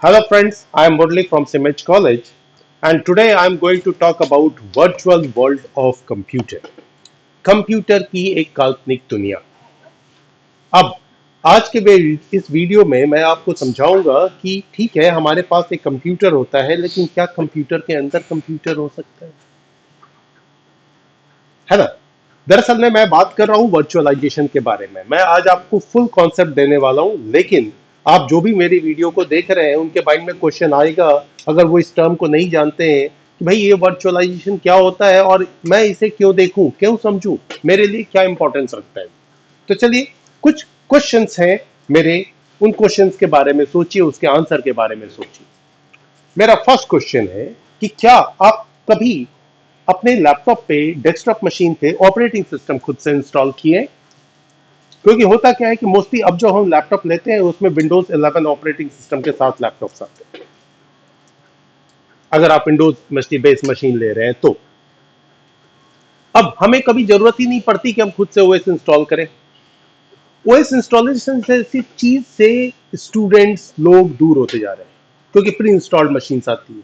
Hello friends, I am Murli from Simage College and today I am going to talk about virtual world of computer. Computer की एक काल्पनिक दुनिया। अब आज के इस वीडियो में मैं आपको समझाऊंगा कि ठीक है हमारे पास एक कंप्यूटर होता है लेकिन क्या कंप्यूटर के अंदर कंप्यूटर हो सकता है ना। दरअसल में मैं बात कर रहा हूं वर्चुअलाइजेशन के बारे में। मैं आज आपको फुल कॉन्सेप्ट देने वाला हूं, लेकिन आप जो भी मेरी वीडियो को देख रहे हैं उनके माइंड में क्वेश्चन आएगा अगर वो इस टर्म को नहीं जानते हैं कि भाई ये वर्चुअलाइजेशन क्या होता है और मैं इसे क्यों देखूं, क्यों समझूं, मेरे लिए क्या इंपॉर्टेंस रखता है। तो चलिए, कुछ क्वेश्चंस हैं मेरे, उन क्वेश्चंस के बारे में सोचिए, उसके आंसर के बारे में सोचिए। मेरा फर्स्ट क्वेश्चन है कि क्या आप कभी अपने लैपटॉप पे, डेस्कटॉप मशीन पे ऑपरेटिंग सिस्टम खुद से इंस्टॉल किए? क्योंकि होता क्या है कि मोस्टली अब जो हम लैपटॉप लेते हैं उसमें विंडोज 11 ऑपरेटिंग सिस्टम के साथ लैपटॉप्स आते हैं। अगर आप विंडोज मशीन बेस मशीन ले रहे हैं तो अब हमें कभी जरूरत ही नहीं पड़ती कि हम खुद से ओएस इंस्टॉल करें। ओएस इंस्टॉलेशन से ऐसी चीज से स्टूडेंट्स लोग दूर होते जा रहे हैं क्योंकि प्री इंस्टॉल्ड मशीन आती है,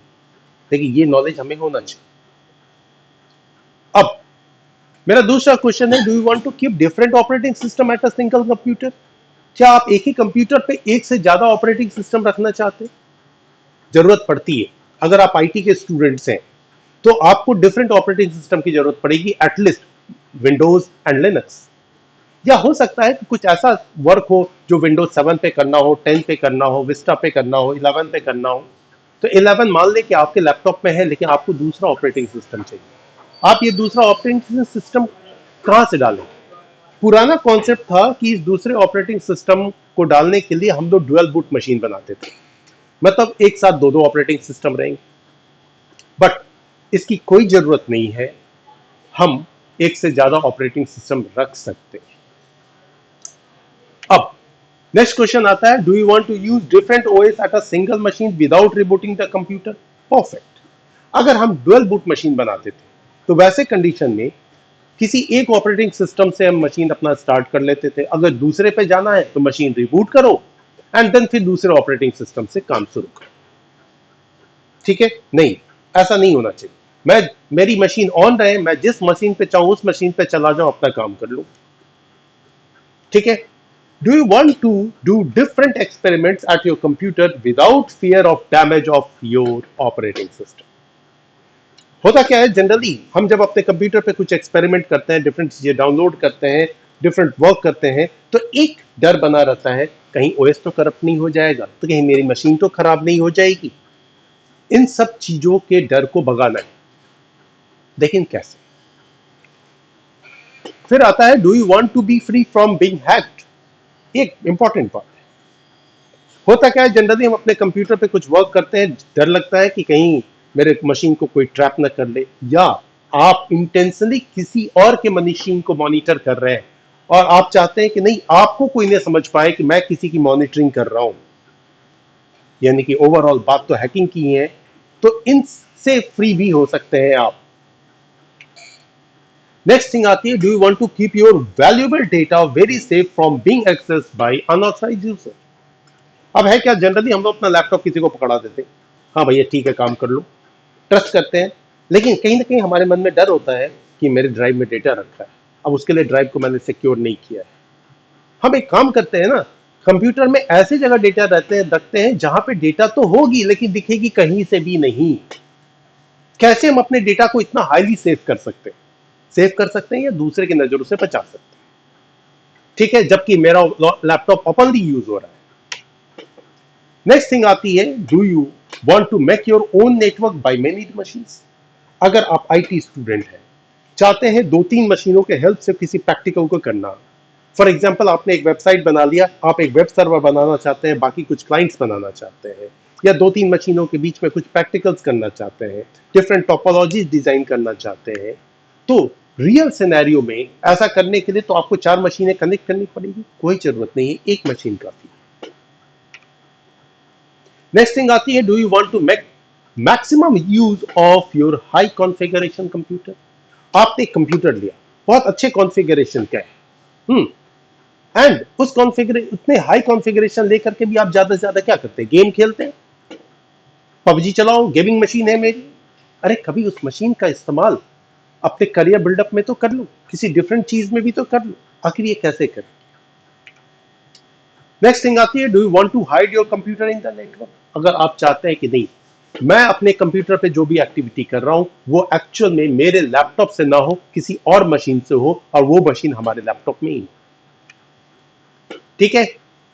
लेकिन ये नॉलेज हमें होना चाहिए। अब मेरा दूसरा क्वेश्चन है, do you want to keep different operating system at a single computer? क्या आप एक ही कंप्यूटर पे एक से ज्यादा ऑपरेटिंग सिस्टम रखना चाहते हैं? जरूरत पड़ती है। अगर आप आईटी के स्टूडेंट्स हैं तो आपको डिफरेंट ऑपरेटिंग सिस्टम की जरूरत पड़ेगी, एटलीस्ट विंडोज एंड लिनक्स। या हो सकता है कि कुछ ऐसा वर्क हो जो विंडोज 7 पे करना हो, 10 पे करना हो, विस्टा पे करना हो, 11 पे करना हो। तो 11 मान ले कि आपके लैपटॉप में है लेकिन आपको दूसरा ऑपरेटिंग सिस्टम चाहिए। आप ये दूसरा ऑपरेटिंग सिस्टम कहां से डालें? पुराना कॉन्सेप्ट था कि इस दूसरे ऑपरेटिंग सिस्टम को डालने के लिए हम लोग डुअल बूट मशीन बनाते थे, मतलब एक साथ दो दो ऑपरेटिंग सिस्टम रहेंगे। बट इसकी कोई जरूरत नहीं है, हम एक से ज्यादा ऑपरेटिंग सिस्टम रख सकते हैं। अब नेक्स्ट क्वेश्चन आता है, do you want to use different OS at a single machine without rebooting the computer? Perfect. अगर हम डुअल बूट मशीन बनाते थे तो वैसे कंडीशन में किसी एक ऑपरेटिंग सिस्टम से हम मशीन अपना स्टार्ट कर लेते थे। अगर दूसरे पे जाना है तो मशीन रिबूट करो एंड देन फिर दूसरे ऑपरेटिंग सिस्टम से काम शुरू करो। ठीक है? नहीं, ऐसा नहीं होना चाहिए। मैं मेरी मशीन ऑन रहे, मैं जिस मशीन पे चाहूं उस मशीन पे चला जाऊं, अपना काम कर लूं। ठीक है? Do you want to do different experiments at your computer without fear of damage of your operating system? होता क्या है, जनरली हम जब अपने कंप्यूटर पे कुछ एक्सपेरिमेंट करते हैं, डिफरेंट चीजें डाउनलोड करते हैं, डिफरेंट वर्क करते हैं, तो एक डर बना रहता है, कहीं ओएस तो करप्ट नहीं हो जाएगा, तो कहीं मेरी मशीन तो खराब नहीं हो जाएगी। इन सब चीजों के डर को भगाना है। लेकिन कैसे? फिर आता है, do you want to be free from being hacked? एक इंपॉर्टेंट बात है। होता क्या है, जनरली हम अपने कंप्यूटर पे कुछ वर्क करते हैं, डर लगता है कि कहीं मेरे मशीन को कोई ट्रैप ना कर ले, या आप इंटेंशनली किसी और के मशीन को मॉनिटर कर रहे हैं और आप चाहते हैं कि नहीं, आपको कोई ना समझ पाए कि मैं किसी की मॉनिटरिंग कर रहा हूं, यानी कि ओवरऑल बात तो हैकिंग की है। तो इनसे फ्री भी हो सकते हैं आप। नेक्स्ट थिंग आती है, do you want to keep your valuable data very safe from being accessed by unauthorised user? अब है क्या, जनरली हम लोग अपना लैपटॉप किसी को पकड़ा देते हैं, हाँ भैया ठीक है काम कर लो, ट्रस्ट करते हैं, लेकिन कहीं ना कहीं हमारे मन में डर होता है कि मेरे ड्राइव में डेटा रखा है, अब उसके लिए ड्राइव को मैंने सिक्योर नहीं किया है। हम एक काम करते हैं ना, कंप्यूटर में ऐसी जगह डेटा रखते हैं जहां पे डेटा तो होगी लेकिन दिखेगी कहीं से भी नहीं। कैसे हम अपने डेटा को इतना हाईली सेव कर सकते हैं? सेव कर सकते हैं या दूसरे की नजरों से बचा सकते हैं। ठीक है, जबकि मेरा लैपटॉप ओपनली यूज हो रहा है। नेक्स्ट थिंग आती है, do you want to make your own network by many machines? अगर आप आईटी स्टूडेंट हैं, चाहते हैं दो तीन मशीनों के हेल्प से किसी प्रैक्टिकल को करना। फॉर एग्जाम्पल, आपने एक वेबसाइट बना लिया, आप एक वेब सर्वर बनाना चाहते हैं, बाकी कुछ क्लाइंट्स बनाना चाहते हैं, या दो तीन मशीनों के बीच में कुछ प्रैक्टिकल्स करना चाहते हैं, डिफरेंट टोपोलॉजीज डिजाइन करना चाहते हैं, तो रियल सिनेरियो में ऐसा करने के लिए तो आपको चार मशीनें कनेक्ट करनी पड़ेगी। कोई जरूरत नहीं है, एक मशीन काफी। नेक्स्ट थिंग आती है, do you want to make maximum use of your high configuration computer? आपने एक कंप्यूटर लिया, बहुत अच्छे कॉन्फ़िगरेशन का है, एंड उस कॉन्फ़िगर उतने हाई कॉन्फ़िगरेशन लेकर के भी आप ज्यादा से ज्यादा क्या करते हैं? गेम खेलते हैं, पबजी चलाओ, गेमिंग मशीन है मेरी। अरे कभी उस मशीन का इस्तेमाल अपने करियर बिल्डअप में तो कर लो, किसी डिफरेंट चीज में भी तो कर लो। आखिर ये कैसे करें? नेक्स्ट थिंग आती है, do you want to hide your computer in the network? अगर आप चाहते हैं कि नहीं, मैं अपने कंप्यूटर पे जो भी एक्टिविटी कर रहा हूं वो एक्चुअल में मेरे लैपटॉप से ना हो, किसी और मशीन से हो, और वो मशीन हमारे लैपटॉप में ही हो। ठीक है?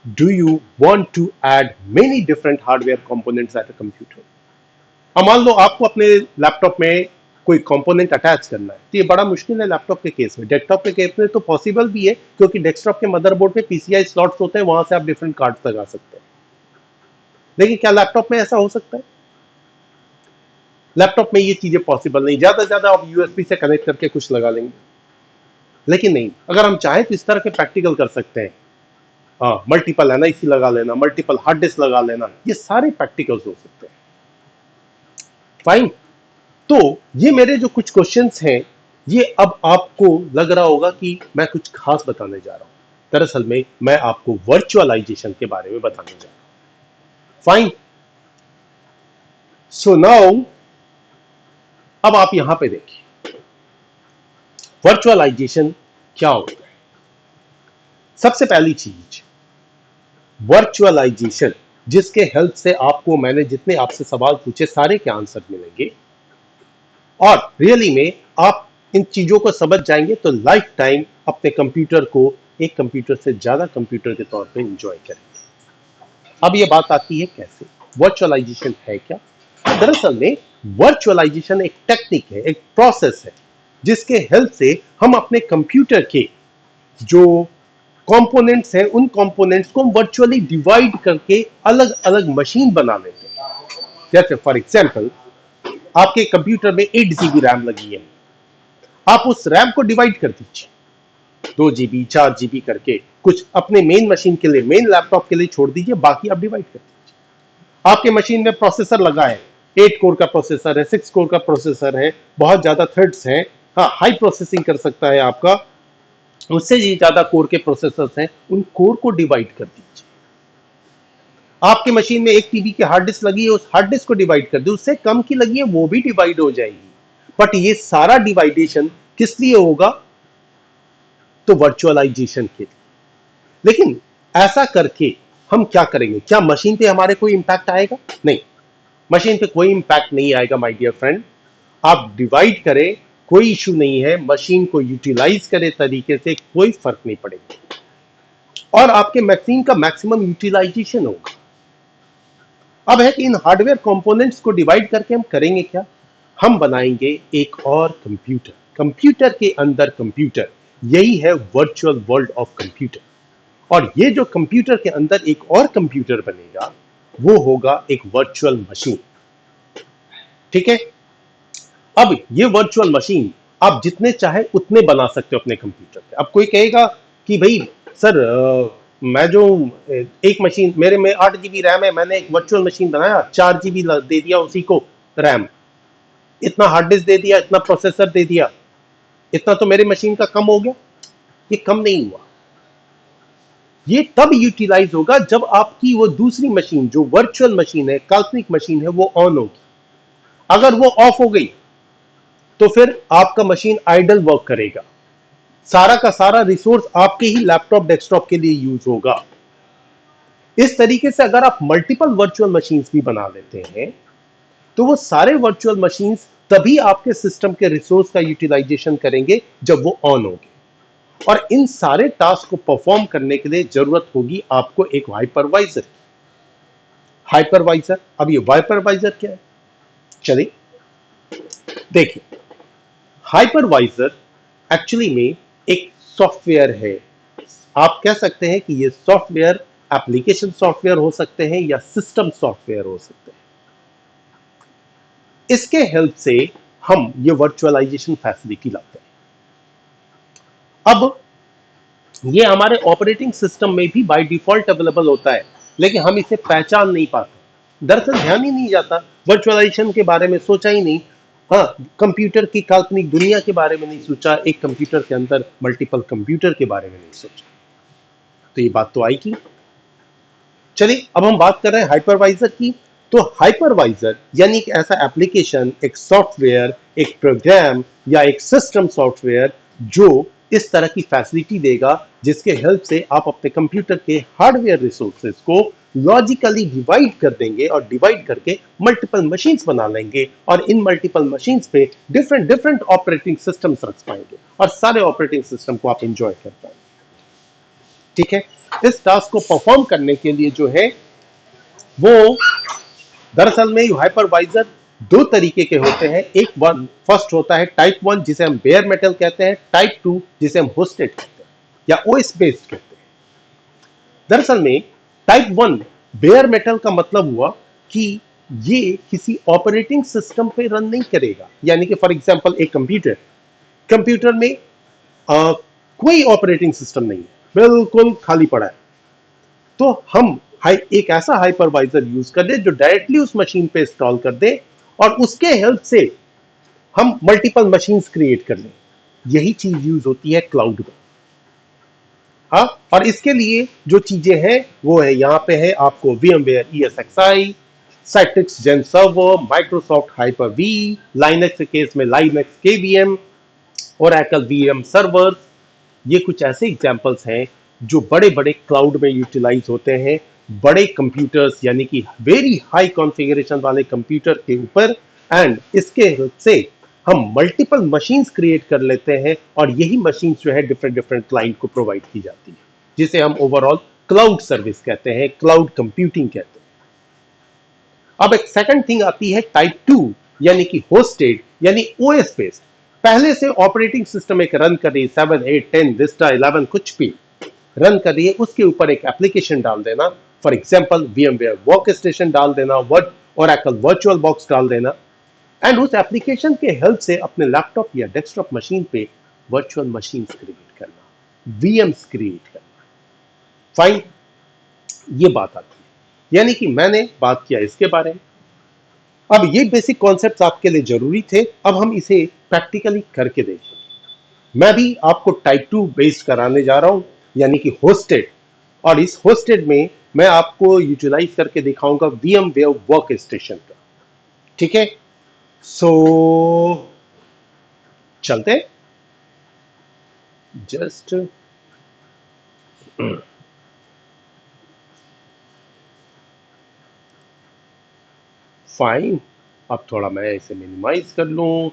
Do you want to add many different hardware components at a computer? अब मान लो आपको अपने लैपटॉप में कोई कंपोनेंट अटैच करना है, तो ये बड़ा मुश्किल है लैपटॉप के केस में। डेस्कटॉप के केस में तो पॉसिबल भी है, क्योंकि डेस्कटॉप के मदरबोर्ड पे पीसीआई स्लॉट्स होते हैं, वहां से आप डिफरेंट कार्ड्स लगा सकते हैं। लेकिन क्या लैपटॉप में ऐसा हो सकता है? लैपटॉप में ये चीजें पॉसिबल नहीं। ज्यादा से ज्यादा आप यूएसबी से कनेक्ट करके कुछ लगा लेंगे, लेकिन नहीं, अगर हम चाहें तो इस तरह के प्रैक्टिकल कर सकते हैं। हाँ, मल्टीपल एनआईसी लगा लेना, मल्टीपल हार्ड डिस्क लगा लेना, ये सारे प्रैक्टिकल्स हो सकते हैं। फाइन। तो ये मेरे जो कुछ क्वेश्चंस हैं, ये अब आपको लग रहा होगा कि मैं कुछ खास बताने जा रहा हूं। दरअसल में मैं आपको वर्चुअलाइजेशन के बारे में बताने जा रहा हूं। फाइन। सो नाउ अब आप यहां पे देखिए, वर्चुअलाइजेशन क्या होता है। सबसे पहली चीज, वर्चुअलाइजेशन, जिसके हेल्प से आपको मैंने जितने आपसे सवाल पूछे सारे के आंसर मिलेंगे, और रियली में आप इन चीजों को समझ जाएंगे तो लाइफ टाइम अपने कंप्यूटर को एक कंप्यूटर से ज्यादा कंप्यूटर के तौर पे एंजॉय करेंगे। अब ये बात आती है कैसे, वर्चुअलाइजेशन है क्या? दरअसल में वर्चुअलाइजेशन एक टेक्निक है, एक प्रोसेस है, जिसके हेल्प से हम अपने कंप्यूटर के जो कंपोनेंट्स हैं, उन कंपोनेंट्स को हम वर्चुअली डिवाइड करके अलग अलग मशीन बना लेते हैं। जैसे फॉर एग्जांपल, आपके कंप्यूटर में 8 GB रैम लगी है, आप उस रैम को डिवाइड कर दीजिए 2 GB 4 GB करके, कुछ अपने मेन मशीन के लिए, मेन लैपटॉप के लिए छोड़ दीजिए, बाकी आप डिवाइड कर दीजिए। आपके मशीन में प्रोसेसर लगा है, 8 कोर का प्रोसेसर है, 6 कोर का प्रोसेसर है, बहुत ज्यादा थ्रेड्स हैं, हाँ, हाई प्रोसेसिंग कर सकता है आपका, उससे ज्यादा कोर के प्रोसेसर्स हैं, उन कोर को डिवाइड कर दीजिए। आपके मशीन में 1 TB की हार्ड डिस्क लगी है, उस हार्ड डिस्क को डिवाइड कर दो, उससे कम की लगी है वो भी डिवाइड हो जाएगी। बट ये सारा डिवाइडेशन किस लिए होगा? तो वर्चुअलाइजेशन के लिए। लेकिन ऐसा करके हम क्या करेंगे? क्या मशीन पे हमारे कोई इंपैक्ट आएगा? नहीं, मशीन पे कोई इंपैक्ट नहीं आएगा माय डियर फ्रेंड। आप डिवाइड करें, कोई इशू नहीं है, मशीन को यूटिलाइज करें तरीके से, कोई फर्क नहीं पड़ेगा, और आपके मशीन का मैक्सिमम यूटिलाइजेशन होगा। अब है कि इन हार्डवेयर कंपोनेंट्स को डिवाइड करके हम करेंगे क्या? हम बनाएंगे एक और कंप्यूटर, कंप्यूटर के अंदर कंप्यूटर। यही है वर्चुअल वर्ल्ड ऑफ कंप्यूटर। और ये जो कंप्यूटर के अंदर एक और कंप्यूटर बनेगा, वो होगा एक वर्चुअल मशीन। ठीक है? अब ये वर्चुअल मशीन आप जितने चाहे उतने बना सकते हो अपने कंप्यूटर पे। अब कोई कहेगा कि भाई सर, मैं जो एक मशीन, मेरे में 8 GB रैम है, मैंने एक वर्चुअल मशीन बनाया, 4 GB दे दिया उसी को रैम, इतना हार्ड डिस्क दे दिया, इतना प्रोसेसर दे दिया, इतना तो मेरे मशीन का कम हो गया। ये कम नहीं हुआ, ये तब यूटिलाइज होगा जब आपकी वो दूसरी मशीन, जो वर्चुअल मशीन है, काल्पनिक मशीन है, वो ऑन होगी। अगर वो ऑफ हो गई तो फिर आपका मशीन आइडल वर्क करेगा, सारा का सारा रिसोर्स आपके ही लैपटॉप डेस्कटॉप के लिए यूज होगा। इस तरीके से अगर आप मल्टीपल वर्चुअल मशीन्स भी बना लेते हैं, तो वो सारे वर्चुअल मशीन्स तभी आपके सिस्टम के रिसोर्स का यूटिलाइजेशन करेंगे जब वो ऑन होगी। और इन सारे टास्क को परफॉर्म करने के लिए जरूरत होगी आपको एक हाइपरवाइजर। हाइपरवाइजर, अब ये हाइपरवाइजर क्या है, चलिए देखिए। हाइपरवाइजर एक्चुअली में एक सॉफ्टवेयर है। आप कह सकते हैं कि ये सॉफ्टवेयर एप्लीकेशन सॉफ्टवेयर हो सकते हैं या सिस्टम सॉफ्टवेयर हो सकते हैं। इसके हेल्प से हम ये वर्चुअलाइजेशन फैसिलिटी लाते हैं। अब ये हमारे ऑपरेटिंग सिस्टम में भी बाय डिफॉल्ट अवेलेबल होता है, लेकिन हम इसे पहचान नहीं पाते। दरअसल ध्यान ही नहीं जाता, वर्चुअलाइजेशन के बारे में सोचा ही नहीं। हाँ, कंप्यूटर की काल्पनिक दुनिया के बारे में नहीं सोचा, एक कंप्यूटर के अंदर मल्टीपल कंप्यूटर के बारे में नहीं सोचा। तो ये बात तो आएगी। चलिए अब हम बात कर रहे हैं हाइपरवाइजर की। तो हाइपरवाइजर यानी एक ऐसा एप्लीकेशन, एक सॉफ्टवेयर, एक प्रोग्राम या एक सिस्टम सॉफ्टवेयर जो इस तरह की फैसिलिटी देगा जिसके हेल्प से आप अपने कंप्यूटर के हार्डवेयर रिसोर्सेज को लॉजिकली डिवाइड कर देंगे और डिवाइड करके मल्टीपल मशीन्स बना लेंगे और इन मल्टीपल मशीन्स पे डिफरेंट डिफरेंट ऑपरेटिंग सिस्टम्स रख पाएंगे और सारे ऑपरेटिंग सिस्टम को आप एंजॉय कर पाएंगे। ठीक है, इस टास्क को परफॉर्म करने के लिए जो है वो दरअसल में हाइपरवाइजर दो तरीके के होते हैं। एक वन फर्स्ट होता है टाइप वन जिसे हम बेयर मेटल कहते हैं, टाइप टू जिसे हम होस्टेड कहते हैं या ओएस बेस्ड कहते हैं। दरअसल में टाइप वन बेयर मेटल का मतलब हुआ कि ये किसी ऑपरेटिंग सिस्टम पे रन नहीं करेगा। यानी कि फॉर एग्जांपल एक कंप्यूटर कंप्यूटर में कोई ऑपरेटिंग सिस्टम नहीं है, बिल्कुल खाली पड़ा है। तो हम एक ऐसा हाइपरवाइजर यूज कर दे जो डायरेक्टली उस मशीन पे इंस्टॉल कर दे और उसके हेल्प से हम मल्टीपल मशीन्स क्रिएट कर लें। यही चीज यूज होती है क्लाउड में। हाँ, और इसके लिए जो चीजें हैं वो है, यहां पे है आपको VMware ESXi, Citrix Gen Server, Microsoft Hyper-V, Linux के केस में Linux KVM, Oracle VM servers. ये कुछ ऐसे एग्जांपल्स हैं जो बड़े बड़े क्लाउड में यूटिलाइज होते हैं, बड़े कंप्यूटर्स यानी कि वेरी हाई कॉन्फ़िगरेशन वाले कंप्यूटर के ऊपर, एंड इसके से हम मल्टीपल मशीन्स क्रिएट कर लेते हैं और यही मशीन्स जो है डिफरेंट डिफरेंट क्लाइंट को प्रोवाइड की जाती है, जिसे हम ओवरऑल क्लाउड सर्विस कहते हैं, क्लाउड कंप्यूटिंग कहते हैं। अब एक सेकंड थिंग आती है टाइप टू यानी कि होस्टेड यानी ओएस बेस्ड। पहले से ऑपरेटिंग सिस्टम एक रन कर रही है, 7 8 10 विस्टा 11 कुछ भी रन कर रही है, उसके ऊपर एक एप्लीकेशन डाल देना, for example VMware work station डाल देना, Oracle वर्चुअल बॉक्स डाल देना, एंड उस एप्लीकेशन के हेल्प से अपने लैपटॉप या डेस्कटॉप मशीन पे वर्चुअल मशीन क्रिएट करना, VMs क्रिएट करना। फाइन, ये बात आती है। यानी कि मैंने बात किया इसके बारे में। अब ये बेसिक कॉन्सेप्ट्स आपके लिए जरूरी थे, अब हम इसे प्रैक्टिकली करके देखेंगे। मैं भी आपको टाइप टू बेस्ड कराने जा रहा हूं यानी कि होस्टेड, और इस होस्टेड में मैं आपको यूटिलाइज करके दिखाऊंगा VMware वर्क स्टेशन का। ठीक है, सो चलते जस्ट फाइन। अब थोड़ा मैं इसे मिनिमाइज कर लूं,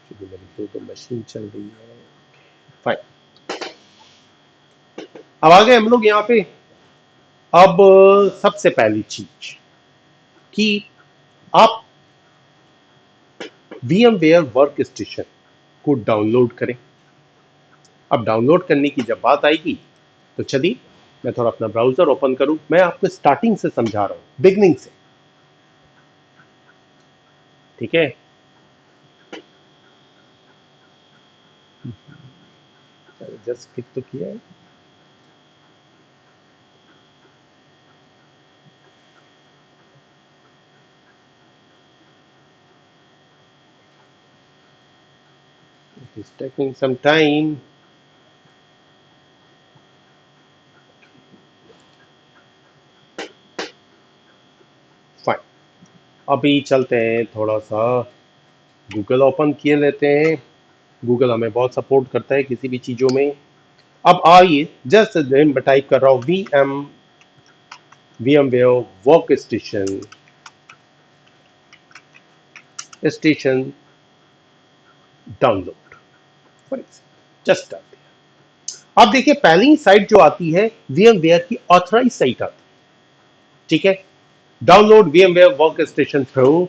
क्योंकि मेरी दो मशीन चल रही है। फाइन, अब आ गए हम लोग यहाँ पे। अब सबसे पहली चीज कि आप VMware वर्क स्टेशन को डाउनलोड करें। अब डाउनलोड करने की जब बात आएगी तो चलिए मैं थोड़ा अपना ब्राउजर ओपन करूं। मैं आपको स्टार्टिंग से समझा रहा हूं, बिगनिंग से। ठीक है, जस्ट क्लिक तो किया है। It is taking some time. Fine, अभी चलते हैं, थोड़ा सा गूगल ओपन किए लेते हैं। गूगल हमें बहुत सपोर्ट करता है किसी भी चीजों में। अब आइए, जस्ट टाइप कर रहा हूं VMware work station download, just डाल दिया। अब देखिए पहली साइट जो आती है VMware की ऑथराइज साइट आती है। ठीक है, download VMware work station through,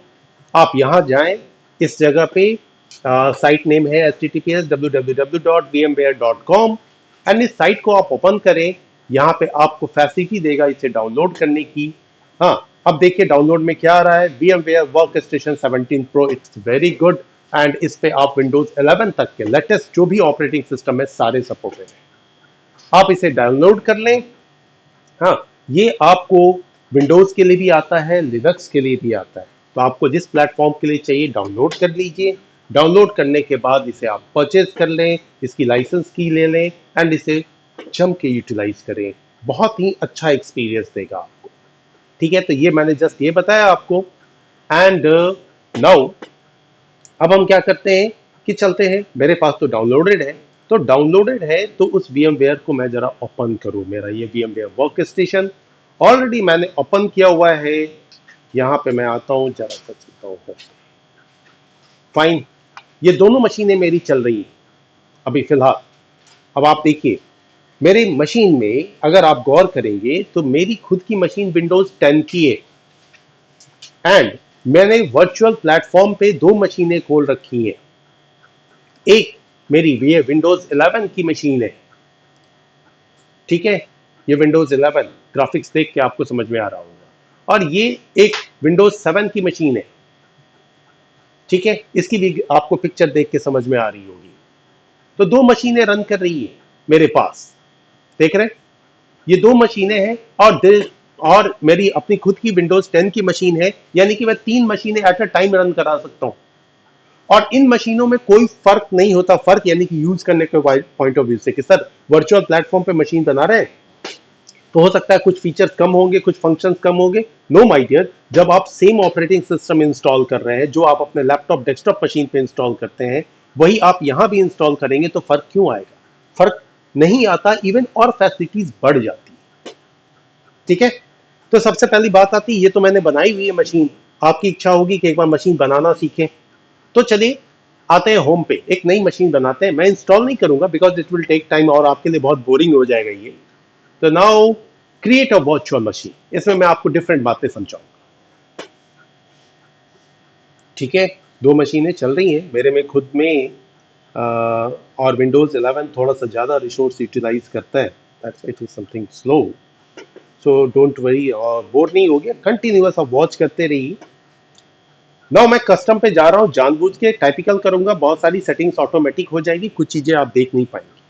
आप यहां जाएं, इस जगह पे साइट नेम है https www.vmware.com, एंड इस साइट को आप ओपन करें। यहां पे आपको फैसिलिटी देगा इसे डाउनलोड करने की। हाँ, अब देखिए डाउनलोड में क्या आ रहा है, VMware work station 17 pro, it's very good, and इस पे आप विंडोज 11 तक के लेटेस्ट जो भी ऑपरेटिंग सिस्टम है सारे सपोर्टेड है। आप इसे डाउनलोड कर लें। हाँ, ये आपको विंडोज के लिए भी आता है, लिनक्स के लिए भी आता है, तो आपको जिस प्लेटफॉर्म के लिए चाहिए डाउनलोड कर लीजिए। डाउनलोड करने के बाद इसे आप परचेज कर लें, इसकी लाइसेंस की ले लें एंड इसे जम के यूटिलाइज करें। बहुत ही अच्छा एक्सपीरियंस देगा आपको। ठीक है, तो ये मैंने जस्ट ये बताया आपको। एंड नाउ अब हम क्या करते हैं कि चलते हैं, मेरे पास तो डाउनलोडेड है, तो डाउनलोडेड है तो उस VMware को मैं जरा ओपन करूं। मेरा ये VMware वर्क स्टेशन ऑलरेडी मैंने ओपन किया हुआ है। यहां पे मैं आता हूं, जरा सा चलता हूं। फाइन, ये दोनों मशीनें मेरी चल रही हैं अभी फिलहाल। अब आप देखिए मेरी मशीन में अगर आप गौर करेंगे तो मेरी खुद की मशीन विंडोज 10 की है एंड मैंने वर्चुअल प्लेटफॉर्म पे दो मशीनें खोल रखी हैं। एक मेरी ये विंडोज 11 की मशीन है, ठीक है, ये विंडोज 11 ग्राफिक्स देख के आपको समझ में आ रहा होगा, और ये एक विंडोज 7 की मशीन है। ठीक है, इसकी भी आपको पिक्चर देख के समझ में आ रही होगी। तो दो मशीनें रन कर रही है मेरे पास, देख रहे हैं? ये दो मशीनें हैं और मेरी अपनी खुद की विंडोज 10 की मशीन है, यानी कि मैं तीन मशीनें एट अ टाइम रन करा सकता हूं। और इन मशीनों में कोई फर्क नहीं होता, फर्क यानी कि यूज करने के पॉइंट ऑफ व्यू से कि सर वर्चुअल प्लेटफॉर्म पे मशीन बना रहे हैं तो हो सकता है कुछ फीचर्स कम होंगे, कुछ फंक्शंस कम होंगे। नो माय डियर, जब आप सेम ऑपरेटिंग सिस्टम इंस्टॉल कर रहे हैं जो आप अपने लैपटॉप डेस्कटॉप मशीन पे इंस्टॉल करते हैं, वही आप यहां भी इंस्टॉल करेंगे तो फर्क क्यों आएगा? फर्क नहीं आता, इवन और फैसिलिटीज बढ़ जाती है। ठीक है, तो सबसे पहली बात आती है, ये तो मैंने बनाई हुई है मशीन। आपकी इच्छा होगी कि एक बार मशीन बनाना सीखें, तो चलिए आते हैं होम पे, एक नई मशीन बनाते हैं। मैं इंस्टॉल नहीं करूंगा because it will take time और आपके लिए बहुत बोरिंग हो जाएगा ये। तो now create a virtual machine, इसमें मैं आपको डिफरेंट बातें समझाऊंगा। ठीक है, दो मशीनें चल रही हैं मेरे में खुद में, और विंडोज 11 थोड़ा सा ज्यादा रिसोर्स यूटिलाइज करता है, that's it is something slow. So don't worry, और बोर नहीं हो गया, कंटिन्यूअस आप वॉच करते रहिए। नाउ मैं कस्टम पे जा रहा हूं, जानबूझ के टाइपिकल करूंगा, बहुत सारी सेटिंग्स ऑटोमेटिक हो जाएगी, कुछ चीजें आप देख नहीं पाएंगे।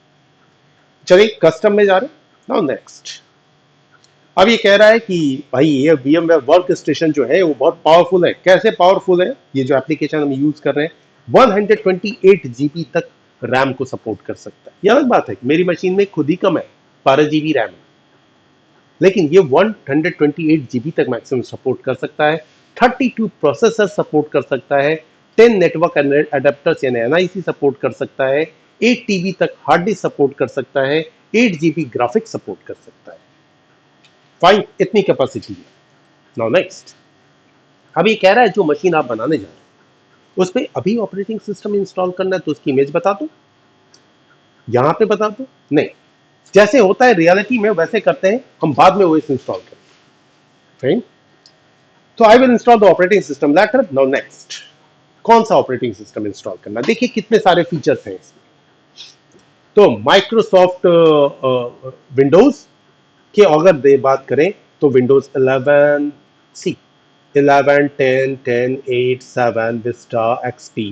चलिए कस्टम में जा रहे हैं। नाउ नेक्स्ट, अब ये कह रहा है कि भाई ये VMware वर्क स्टेशन जो है वो बहुत पावरफुल है। कैसे पावरफुल है? ये जो एप्लीकेशन हम यूज कर रहे हैं 128 GB तक रैम को सपोर्ट कर सकता है। ये अलग बात है, मेरी मशीन में खुद ही कम है, 12 GB रैम है, लेकिन ये 128 GB तक मैक्सिमम सपोर्ट कर सकता है। 32 प्रोसेसर सपोर्ट कर सकता है, 10 नेटवर्क एडेप्टर्स यानी NIC सपोर्ट कर सकता है, 8 TB तक हार्ड डिस्क सपोर्ट कर सकता है, 8 GB ग्राफिक्स सपोर्ट कर सकता है। फाइन, इतनी कैपेसिटी है। नाउ नेक्स्ट, अब ये कह रहा है जो मशीन आप बनाने जा रहे हैं उस पर अभी ऑपरेटिंग सिस्टम इंस्टॉल करना है, तो उसकी इमेज बता दो, यहां पे बता दो। नहीं, जैसे होता है रियलिटी में वैसे करते हैं हम, बाद में वो इस इंस्टॉल करें। फाइन, तो I will install the operating system later. Now next, कौन सा ऑपरेटिंग सिस्टम इंस्टॉल करना? देखिए कितने सारे फीचर्स हैं इसमें। तो माइक्रोसॉफ्ट विंडोज की अगर बात करें तो विंडोज 11 सी, 11, 10, 10, 8, 7, Vista, XP,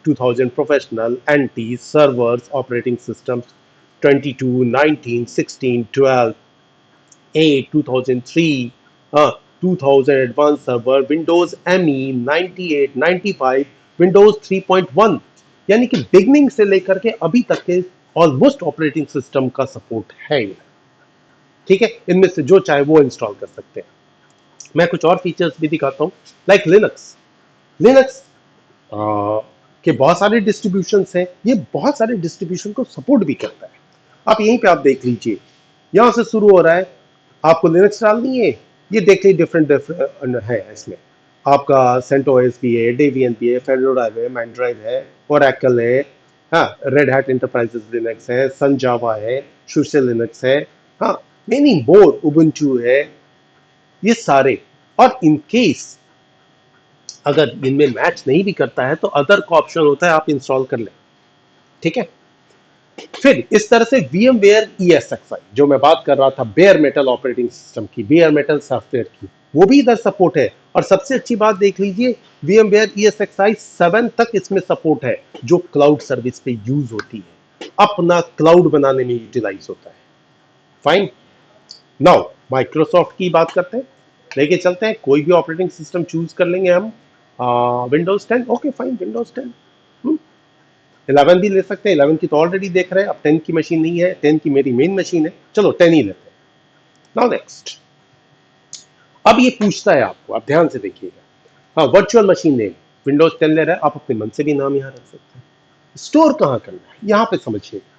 2000 Professional, NT, servers, operating systems, 22, 19, 16, 12, 8, 2003, 2000 Advanced Server, Windows ME, 98, 95, Windows 3.1, यानी कि बिगनिंग से लेकर के अभी तक के ऑलमोस्ट ऑपरेटिंग सिस्टम का सपोर्ट है। ठीक है, इनमें से जो चाहे वो इंस्टॉल कर सकते हैं। मैं कुछ और फीचर्स भी दिखाता हूं, लाइक लिनक्स। लिनक्स के बहुत सारे डिस्ट्रीब्यूशन हैं, ये बहुत सारे डिस्ट्रीब्यूशन को सपोर्ट भी करता है। आप यहीं पे आप देख लीजिए, यहां से शुरू हो रहा है, आपको लिनक्स डालनी है, ये देख लीजिए डिफरेंट है इसमें। आपका CentOS भी है, डेबियन भी है, फेडोरा है, मैंड्राइव है, ओरेकल है, हाँ, रेड हैट एंटरप्राइजेस लिनक्स है, सन जावा है, सुशे लिनक्स है, हाँ, मेनी मोर, उबुंटू है, ये सारे। और इन केस अगर इनमें मैच नहीं भी करता है तो अदर का ऑप्शन होता है, आप इंस्टॉल कर लें। ठीक है, फिर इस तरह से VMware ESXi, जो मैं बात कर रहा था बेयर मेटल ऑपरेटिंग सिस्टम की, बेयर मेटल सॉफ्टवेयर की, वो भी इधर सपोर्ट है। और सबसे अच्छी बात देख लीजिए, VMware ESXi 7 तक इसमें सपोर्ट है, जो क्लाउड सर्विस पे यूज होती है, अपना क्लाउड बनाने में यूटिलाइज होता है। फाइन, नाउ माइक्रोसॉफ्ट की बात करते हैं, लेके चलते हैं, कोई भी ऑपरेटिंग सिस्टम चूज कर लेंगे हम। Windows 10, okay fine, Windows 10। 11 भी ले सकते हैं, 11 की तो ऑलरेडी देख रहे हैं, अब 10 की मशीन नहीं है, 10 की मेरी मेन मशीन है, चलो 10 ही लेते हैं। नाउ नेक्स्ट, अब ये पूछता है आपको, आप ध्यान से देखिएगा, हाँ वर्चुअल मशीन नेम विंडोज 10 ले रहा है, आप अपने मन से भी नाम यहाँ रख सकते हैं। स्टोर कहाँ करना है यहाँ पे समझिएगा।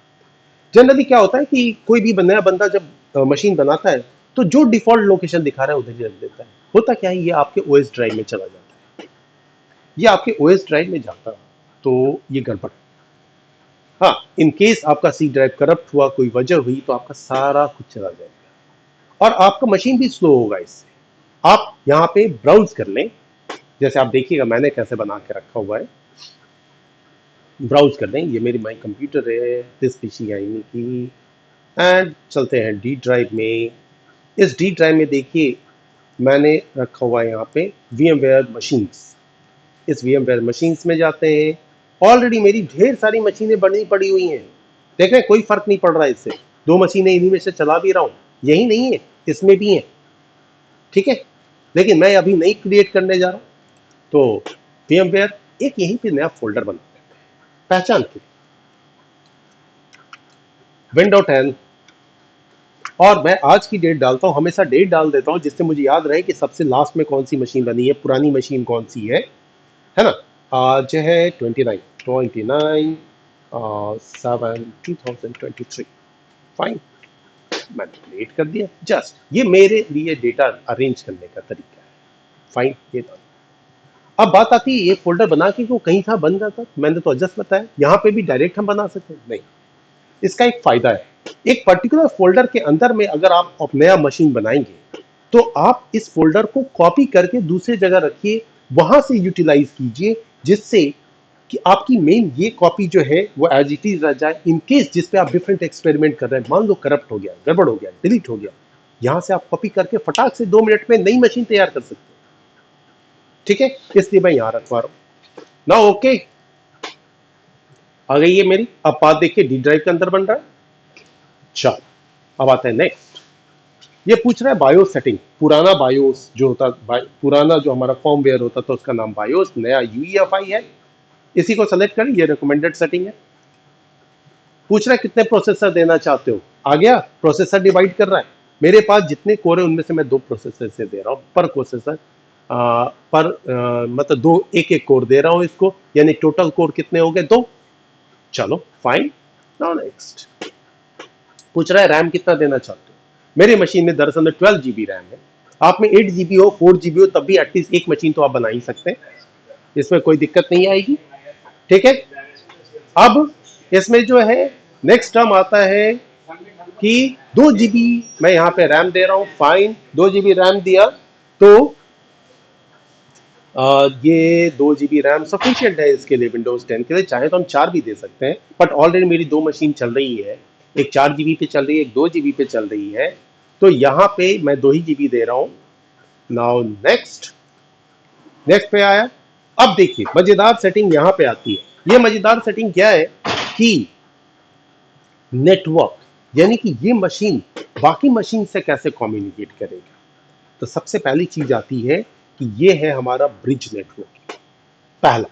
जनरली क्या होता है कि कोई भी नया बंदा जब मशीन बनाता है तो जो डिफॉल्ट लोकेशन दिखा रहा है उधर ही रख देता है। होता क्या है, ये आपके ओएस ड्राइव में चला जाता है, ये आपके ओएस ड्राइव में जाता है, तो ये गड़बड़। हाँ, इन केस आपका सी ड्राइव करप्ट हुआ, कोई वजह हुई, तो आपका सारा कुछ चला जाएगा और आपका मशीन भी स्लो होगा इससे। आप यहाँ पे ब्राउज कर लें, जैसे आप देखिएगा मैंने कैसे बना के रखा हुआ है, ब्राउज कर लें, ये मेरी माई कंप्यूटर है, दिस पीसी आई की, एंड चलते हैं डी ड्राइव में। इस डी ड्राइव में देखिए मैंने रखा हुआ है यहाँ पे VMware मशीन्स। इस VMware मशीन्स में जाते हैं, ऑलरेडी मेरी ढेर सारी मशीनें बनी पड़ी हुई हैं, देख रहे हैं कोई फर्क नहीं पड़ रहा है इससे, दो मशीनें इन्हीं में से चला भी रहा हूँ, यही नहीं है इसमें भी है, ठीक है। लेकिन मैं अभी नई क्रिएट करने जा रहा हूँ, तो VMware एक यहीं पे नया फोल्डर बना देते हैं पहचान के, विंडो 10, और मैं आज की डेट डालता हूँ, हमेशा डेट डाल देता हूँ जिससे मुझे याद रहे कि सबसे लास्ट में कौन सी मशीन बनी है, पुरानी मशीन कौन सी है ना। आज है 29 7 2023, फाइन, मैंने क्रिएट कर दिया। जस्ट ये मेरे लिए डेटा अरेंज करने का तरीका है, फाइन, ये था। अब बात आती है ये फोल्डर बना के वो कहीं था बन जाता, मैंने तो जस्ट बताया यहाँ पे भी डायरेक्ट हम बना सकते हैं, नहीं। इसका एक फायदा है, एक पर्टिकुलर फोल्डर के अंदर में अगर आप नया मशीन बनाएंगे तो आप इस फोल्डर को कॉपी करके दूसरी जगह रखिए, वहां से यूटिलाइज कीजिए, जिससे कि आपकी मेन ये कॉपी जो है वो एज इट इज रह जाए। इन केस जिस पे आप डिफरेंट एक्सपेरिमेंट कर रहे हैं, मान लो करप्ट हो गया, गड़बड़ हो गया, डिलीट हो गया, यहां से आप कॉपी करके फटाक से 2 मिनट में नई मशीन तैयार कर सकते हैं, ठीक है। इसलिए मैं यहां रखवा रहा हूं ना, ओके। आ गई है मेरी, अब बात देखिए डी ड्राइव के अंदर बन रहा है। चलो अब आता है नेक्स्ट, ये पूछ रहा है बायोस सेटिंग, पुराना बायोस जो होता, पुराना जो हमारा फॉर्मवेयर होता था उसका नाम बायोस, नया UEFI है, इसी को सेलेक्ट करें, ये रिकमेंडेड सेटिंग है। पूछ रहा है कितने प्रोसेसर देना चाहते हो, आ गया प्रोसेसर डिवाइड कर रहा है, मेरे पास जितने कोर है उनमें से मैं 2 प्रोसेसर से दे रहा हूं पर प्रोसेसर, मतलब दो एक एक कोर दे रहा हूं इसको, यानी टोटल कोर कितने हो गए, 2। चलो फाइन, नाउ नेक्स्ट पूछ रहा है रैम कितना देना चाहते हो। मेरे मशीन में दरअसल में 12 GB रैम है, आप में 8 GB हो 4 GB हो तब भी एटलीस्ट एक मशीन तो आप बना ही सकते हैं, इसमें कोई दिक्कत नहीं आएगी, ठीक है। अब इसमें जो है नेक्स्ट टर्म आता है कि 2 GB मैं यहाँ पे रैम दे रहा हूँ, फाइन, 2 GB रैम दिया तो ये 2 GB रैम सफिशियंट है इसके लिए, विंडोज 10 के लिए, चाहे तो हम 4 भी दे सकते हैं, बट ऑलरेडी मेरी 2 मशीन चल रही है, एक 4 GB पे चल रही है, एक 2 GB पे चल रही है, तो यहाँ पे मैं 2 ही GB दे रहा हूँ। नाउ नेक्स्ट, नेक्स्ट पे आया, अब देखिए मजेदार सेटिंग यहाँ पे आती है। ये मजेदार सेटिंग क्या है कि नेटवर्क, यानी कि ये मशीन बाकी मशीन से कैसे कम्युनिकेट करेगा। तो सबसे पहली चीज आती है कि ये है हमारा ब्रिज नेटवर्क। पहला,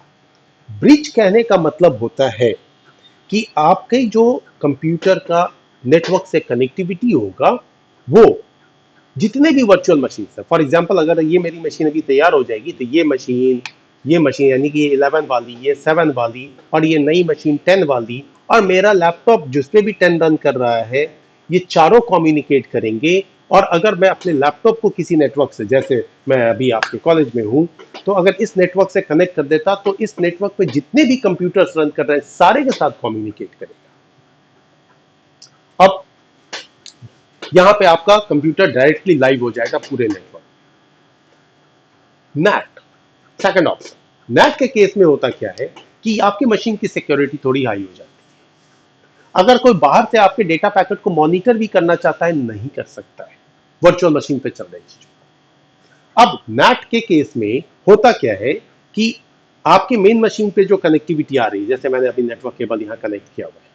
ब्रिज कहने का मतलब होता है कि आपके जो कंप्यूटर का नेटवर्क से कनेक्टिविटी होगा, वो जितने भी वर्चुअल मशीन है, फॉर एग्जांपल अगर ये मेरी मशीन अभी तैयार हो जाएगी तो ये मशीन यानी कि ये 11 वाली, ये 7 वाली, और ये नई मशीन 10 वाली, और मेरा लैपटॉप जिसपे भी 10 रन कर रहा है, ये चारों कम्युनिकेट करेंगे। और अगर मैं अपने लैपटॉप को किसी नेटवर्क से, जैसे मैं अभी आपके कॉलेज में हूं, तो अगर इस नेटवर्क से कनेक्ट कर देता तो इस नेटवर्क पे जितने भी कंप्यूटर्स रन कर रहे हैं सारे के साथ कम्युनिकेट करेगा। अब यहां पे आपका कंप्यूटर डायरेक्टली लाइव हो जाएगा पूरे network. NAT, second option, NAT के केस में होता क्या है कि आपकी मशीन की सिक्योरिटी थोड़ी हाई हो जाती है, अगर कोई बाहर से आपके डेटा पैकेट को मॉनिटर भी करना चाहता है नहीं कर सकता है वर्चुअल मशीन पे चल रही चीज। अब नैट के केस में होता क्या है कि आपके मेन मशीन पे जो कनेक्टिविटी आ रही है, जैसे मैंने अभी नेटवर्क केबल यहां कनेक्ट किया हुआ है,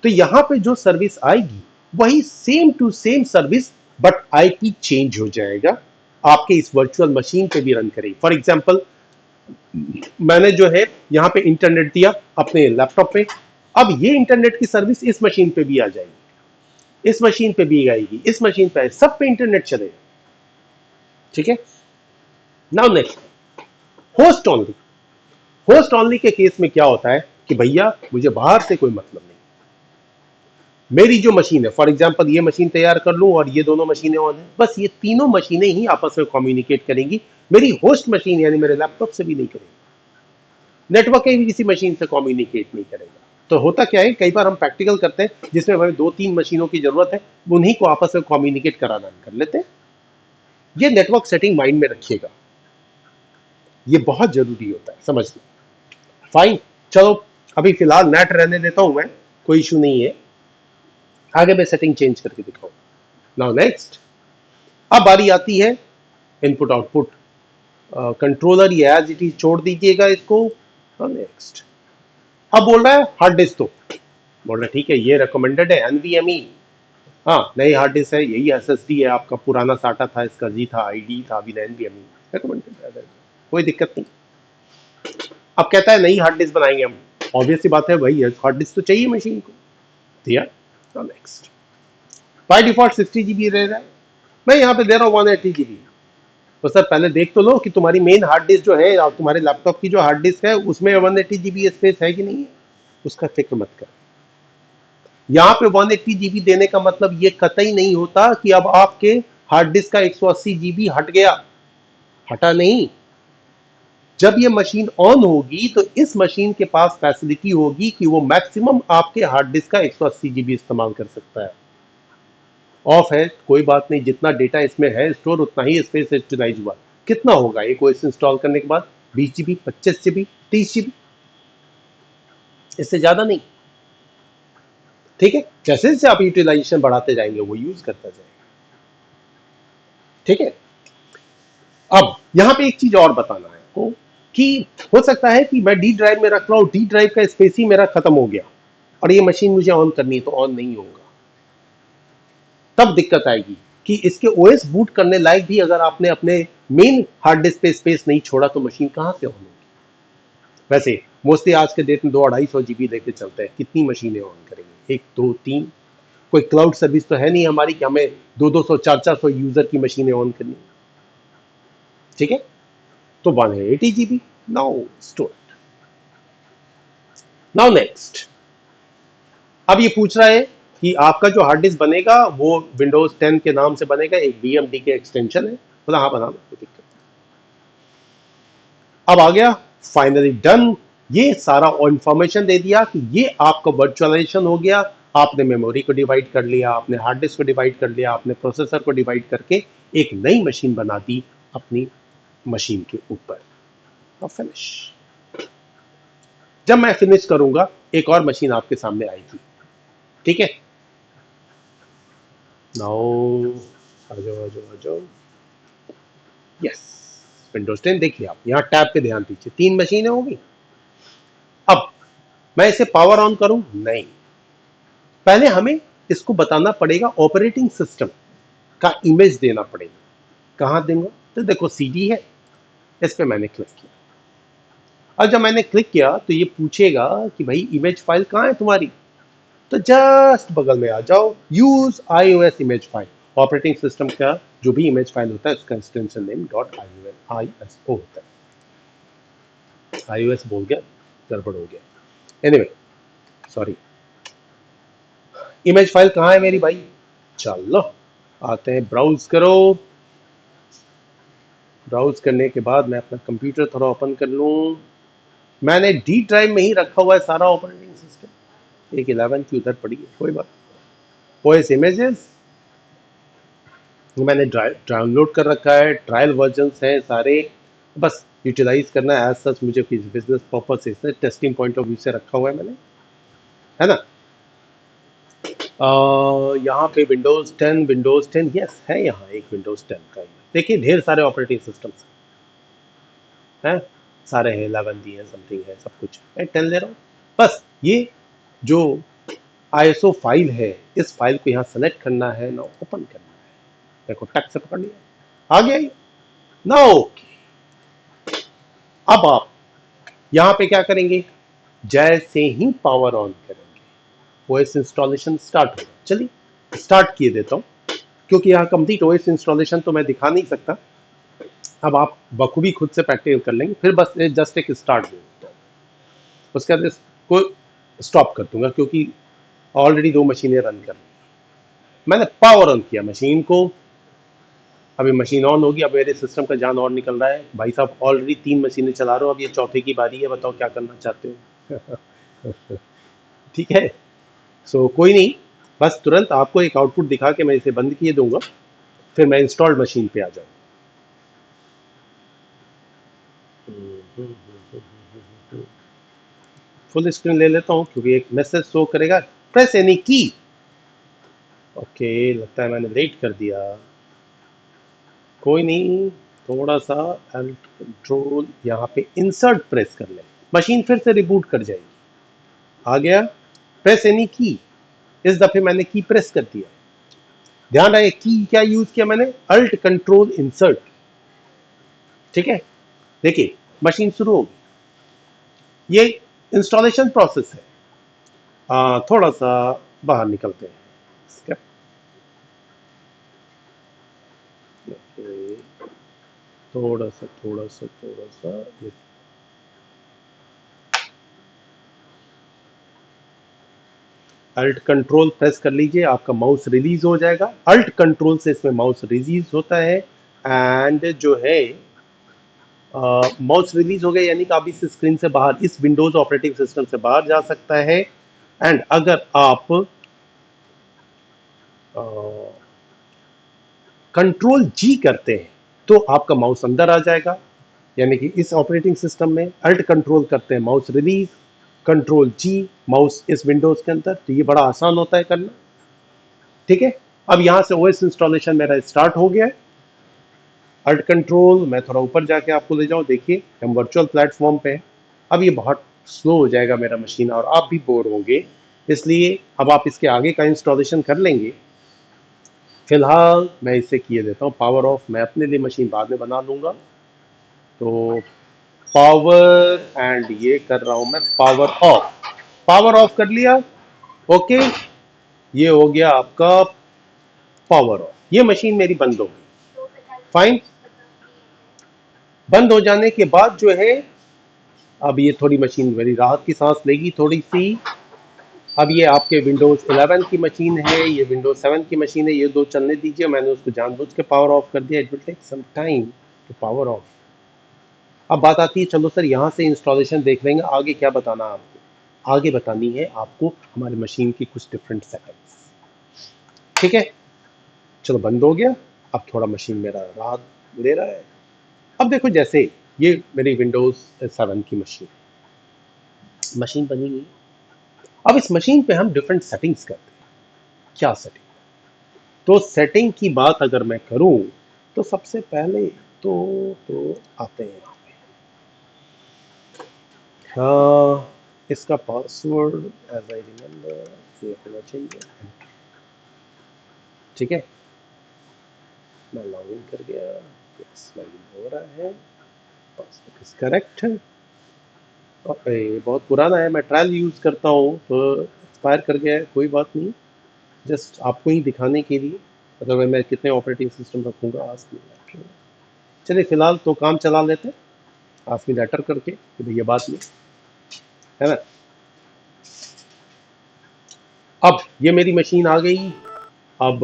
तो यहां पे जो सर्विस आएगी वही same to same service, but IP change हो जाएगा, आपके इस वर्चुअल मशीन पे भी रन करेगी। फॉर एग्जांपल मैंने जो है यहाँ पे इंटरनेट दिया अपने लैपटॉप पे। अब ये इंटरनेट की सर्विस इस मशीन पे भी आ जाएगी, इस मशीन पे भी आएगी, इस मशीन पे, सब पे इंटरनेट चलेगा। ठीक है। Now next, host only. Host only के केस में क्या होता है कि भैया मुझे बाहर से कोई मतलब नहीं, मेरी जो मशीन है, फॉर एग्जांपल ये मशीन तैयार कर लूं और ये दोनों मशीनें ऑन है, बस ये तीनों मशीनें ही आपस में कम्युनिकेट करेंगी। मेरी होस्ट मशीन यानी मेरे लैपटॉप से भी नहीं करेगी, नेटवर्क भी किसी मशीन से कम्युनिकेट नहीं करेगा। तो होता क्या है, कई बार हम प्रैक्टिकल करते हैं जिसमें हमें 2-3 मशीनों की जरूरत है, उन्हीं को आपस में कम्युनिकेट कराना कर लेते हैं। ये नेटवर्क सेटिंग माइंड में रखिएगा, ये बहुत जरूरी होता है, समझ लो। फाइन, चलो अभी फिलहाल नेट रहने देता हूं मैं, कोई इशू नहीं है, आगे मैं सेटिंग चेंज करके दिखाऊं। नाउ नेक्स्ट, अब बारी आती है इनपुट आउटपुट कंट्रोलर, ये एज इट इज छोड़ दीजिएगा इसको। नेक्स्ट, अब बोल रहा है हार्ड डिस्क, तो बोल रहा है ठीक है ये रिकमेंडेड है एनवीएमई, हाँ नई हार्ड डिस्क है, यही एसएसडी है, आपका पुराना साटा था, इसका जी था, आईडी था, अभी एनवीएमई रिकमेंडेड है, कोई दिक्कत नहीं। अब कहता है नई हार्ड डिस्क बनाएंगे हम, ऑब्वियस सी बात है भाई, हार्ड डिस्क तो चाहिए मशीन को, दिया। नेक्स्ट, बाय डिफॉल्ट 60 GB रह रहा है, मैं यहाँ पे दे रहा हूँ 180 GB। तो सर पहले देख तो लो कि तुम्हारी मेन हार्ड डिस्क जो है और तुम्हारे लैपटॉप की जो हार्ड डिस्क है उसमें 180 GB स्पेस है कि नहीं है, उसका फिक्र मत कर। यहाँ पे 180 GB देने का मतलब ये कतई नहीं होता कि अब आपके हार्ड डिस्क का 180 GB हट गया, हटा नहीं। जब ये मशीन ऑन होगी तो इस मशीन के पास फैसिलिटी होगी कि वो मैक्सिमम आपके हार्ड डिस्क का 180 GB इस्तेमाल कर सकता है। ऑफ है कोई बात नहीं, जितना डेटा इसमें है स्टोर उतना ही स्पेस यूटिलाइज हुआ। कितना होगा एक ओएस इंस्टॉल करने के बाद, 20 GB, 25 GB, 30 GB, इससे ज्यादा नहीं। ठीक है, जैसे जैसे आप यूटिलाइजेशन बढ़ाते जाएंगे वो यूज करता जाएगा। ठीक है। अब यहां पे एक चीज और बताना है आपको कि हो सकता है कि मैं डी ड्राइव में रख रहा हूं, डी ड्राइव का स्पेस ही मेरा खत्म हो गया और ये मशीन मुझे ऑन करनी है तो ऑन नहीं होगा, तब दिक्कत आएगी कि इसके ओएस बूट करने लायक भी अगर आपने अपने मेन हार्ड डिस्क पे स्पेस नहीं छोड़ा तो मशीन कहां से ऑन होगी। वैसे मोस्टली आज के डेट में 200-250 GB लेके चलते हैं, कितनी मशीनें ऑन करेंगे, 1-2-3, कोई क्लाउड सर्विस तो है नहीं हमारी कि हमें 200-200-400-400 यूजर की मशीनें ऑन करनी। ठीक है, तो 180 GB now store. Now next, अब ये पूछ रहा है कि आपका जो हार्ड डिस्क बनेगा वो विंडोज 10 के नाम से बनेगा, एक बीएमडी के एक्सटेंशन है, बोला हाँ बना लो, कोई दिक्कत नहीं। अब आ गया फाइनली डन, ये सारा इंफॉर्मेशन दे दिया कि ये आपका वर्चुअलाइजेशन हो गया, आपने मेमोरी को डिवाइड कर लिया, आपने हार्ड डिस्क को डिवाइड कर लिया, आपने प्रोसेसर को डिवाइड करके एक नई मशीन बना दी अपनी मशीन के ऊपर। अब फिनिश, जब मैं फिनिश करूंगा एक और मशीन आपके सामने आएगी। ठीक है, नाउ आ जाओ आ जाओ आ जाओ, यस, विंडोज 10 देखिए आप यहाँ टैब पे ध्यान दीजिए, 3 मशीनें होंगी। अब मैं इसे पावर ऑन करूं, नहीं, पहले हमें इसको बताना पड़ेगा, ऑपरेटिंग सिस्टम का इमेज देना पड़ेगा। कहां दूंगा, तो देखो सीडी है, इस पे मैंने क्लिक किया, और जब मैंने क्लिक किया तो ये पूछेगा कि भाई इमेज फाइल कहां है तुम्हारी, तो जस्ट बगल में आ जाओ, use iOS image file. Operating system का जो भी इमेज फाइल होता है उसका एक्सटेंशन नेम .iso होता है। iOS बोल गया, गड़बड़ हो गया, एनीवे सॉरी। इमेज फाइल कहां है मेरी भाई, चलो आते हैं, ब्राउज करो, ब्राउज करने के बाद मैं अपना कंप्यूटर थोड़ा ओपन कर लूं। मैंने डी ड्राइव में ही रखा हुआ है सारा ऑपरेटिंग सिस्टम, एक 11 की उधर पड़ी है, कोई बात। ओएस इमेजेस मैंने डाउनलोड कर रखा है, ट्रायल वर्जन्स हैं सारे, बस यूटिलाइज करना है। एज सच मुझे बिजनेस पर्पस से, टेस्टिंग पॉइंट ऑफ व्यू से रखा हुआ है मैंने, है ना। यहाँ पे विंडोज 10 यस है, यहाँ एक विंडोज 10 का, देखिए ढेर सारे ऑपरेटिंग सिस्टम्स हैं, सारे हैं, 11 भी है, समथिंग है, सब कुछ है, 10 ले रहा हूँ। बस ये जो आईएसओ फाइल है, इस फाइल को यहाँ सेलेक्ट करना है ना, ओपन करना है, देखो टक से पकड़ लिया, आ गया ये ना। ओके, अब आप यहां पे क्या करेंगे, जैसे ही पावर ऑन करेंगे ओएस इंस्टॉलेशन स्टार्ट होगा। चलिए स्टार्ट किए देता हूं, क्योंकि यहाँ कंप्लीट ओएस इंस्टॉलेशन तो मैं दिखा नहीं सकता। अब आप बखूबी खुद से प्रैक्टिस कर लेंगे, फिर बस जस्ट एक स्टार्ट दे देता हूं, उसके बाद इसको स्टॉप कर दूंगा, क्योंकि ऑलरेडी 2 मशीनें रन कर रही हैं। मैंने पावर ऑन किया मशीन को, अभी मशीन ऑन होगी। अब मेरे सिस्टम का जान और निकल रहा है, भाई साहब ऑलरेडी 3 मशीनें चला रहा हूँ, अब ये चौथे की बारी है, बताओ क्या करना चाहते हो। ठीक है, सो कोई नहीं, बस तुरंत आपको एक आउटपुट दिखा के मैं इसे बंद किए दूंगा, फिर मैं इंस्टॉल्ड मशीन पे आ जाऊँ। फुल स्क्रीन ले लेता हूँ, क्योंकि एक मैसेज शो करेगा, प्रेस एनी की। ओके, लगता है मैंने लेट कर दिया, कोई नहीं, थोड़ा सा अल्ट कंट्रोल यहाँ पे इंसर्ट प्रेस कर ले, मशीन फिर से रिबूट कर जाएगी। आ गया, प्रेस एनी की, इस दफे मैंने की प्रेस कर दिया। ध्यान रहे की क्या यूज किया मैंने, अल्ट कंट्रोल इंसर्ट। ठीक है, देखिए मशीन शुरू होगी, ये इंस्टॉलेशन प्रोसेस है। थोड़ा सा बाहर निकलते हैं इसका। ओके, थोड़ा सा अल्ट कंट्रोल प्रेस कर लीजिए, आपका माउस रिलीज हो जाएगा। अल्ट कंट्रोल से इसमें माउस रिलीज होता है, एंड जो है माउस रिलीज हो गया, यानी कि आप इस स्क्रीन से बाहर, इस विंडोज ऑपरेटिंग सिस्टम से बाहर जा सकता है। एंड अगर आप कंट्रोल जी करते हैं तो आपका माउस अंदर आ जाएगा, यानी कि इस ऑपरेटिंग सिस्टम में अल्ट कंट्रोल करते हैं माउस रिलीज, कंट्रोल जी माउस इस विंडोज के अंदर, तो ये बड़ा आसान होता है करना। ठीक है, अब यहां से ओएस इंस्टॉलेशन मेरा स्टार्ट हो गया है। अल्ट कंट्रोल, मैं थोड़ा ऊपर जाके आपको ले जाऊं, देखिए हम वर्चुअल प्लेटफॉर्म पे हैं। अब ये बहुत स्लो हो जाएगा मेरा मशीन, और आप भी बोर होंगे, इसलिए अब आप इसके आगे का इंस्टॉलेशन कर लेंगे। फिलहाल मैं इसे किए देता हूँ पावर ऑफ, मैं अपने लिए मशीन बाद में बना लूंगा। तो पावर, एंड ये कर रहा हूं मैं पावर ऑफ, पावर ऑफ कर लिया। ओके, ये हो गया आपका पावर ऑफ, ये मशीन मेरी बंद हो गई। फाइन, बंद हो जाने के बाद जो है, अब ये थोड़ी मशीन मेरी राहत की सांस लेगी थोड़ी सी। अब ये आपके विंडोज 11 की मशीन है, ये विंडोज 7 की मशीन है, ये दो चलने दीजिए। मैंने उसको जानबूझ के पावर ऑफ कर दिया, it will take some time to power off. अब बात आती है, चलो सर यहाँ से इंस्टॉलेशन देख लेंगे, आगे क्या बताना है आपको। आगे बतानी है आपको हमारी मशीन की कुछ डिफरेंट सेटिंग्स। ठीक है, चलो बंद हो गया, अब थोड़ा मशीन मेरा राहत ले रहा है। अब देखो, जैसे ये मेरी विंडोज 7 की मशीन मशीन बनी हुई, अब इस मशीन पे हम डिफरेंट सेटिंग्स करते हैं। क्या सेटिंग, तो सेटिंग की बात अगर मैं करूं, तो सबसे पहले तो आते हैं यहाँ पे। इसका पासवर्ड एज आई रिमेम्बर ये होना चाहिए। ठीक है, मैं लॉग इन कर गया, यस लॉग इन हो रहा है, पासवर्ड इज करेक्ट। ये बहुत पुराना है, मैं ट्रायल यूज करता हूँ, तो एक्सपायर कर गया है, कोई बात नहीं, जस्ट आपको ही दिखाने के लिए। अगर मैं कितने ऑपरेटिंग सिस्टम रखूंगा आज की, चलिए फिलहाल तो काम चला लेते हैं आस्क मी लेटर करके कि भैया बात नहीं है ना। अब ये मेरी मशीन आ गई। अब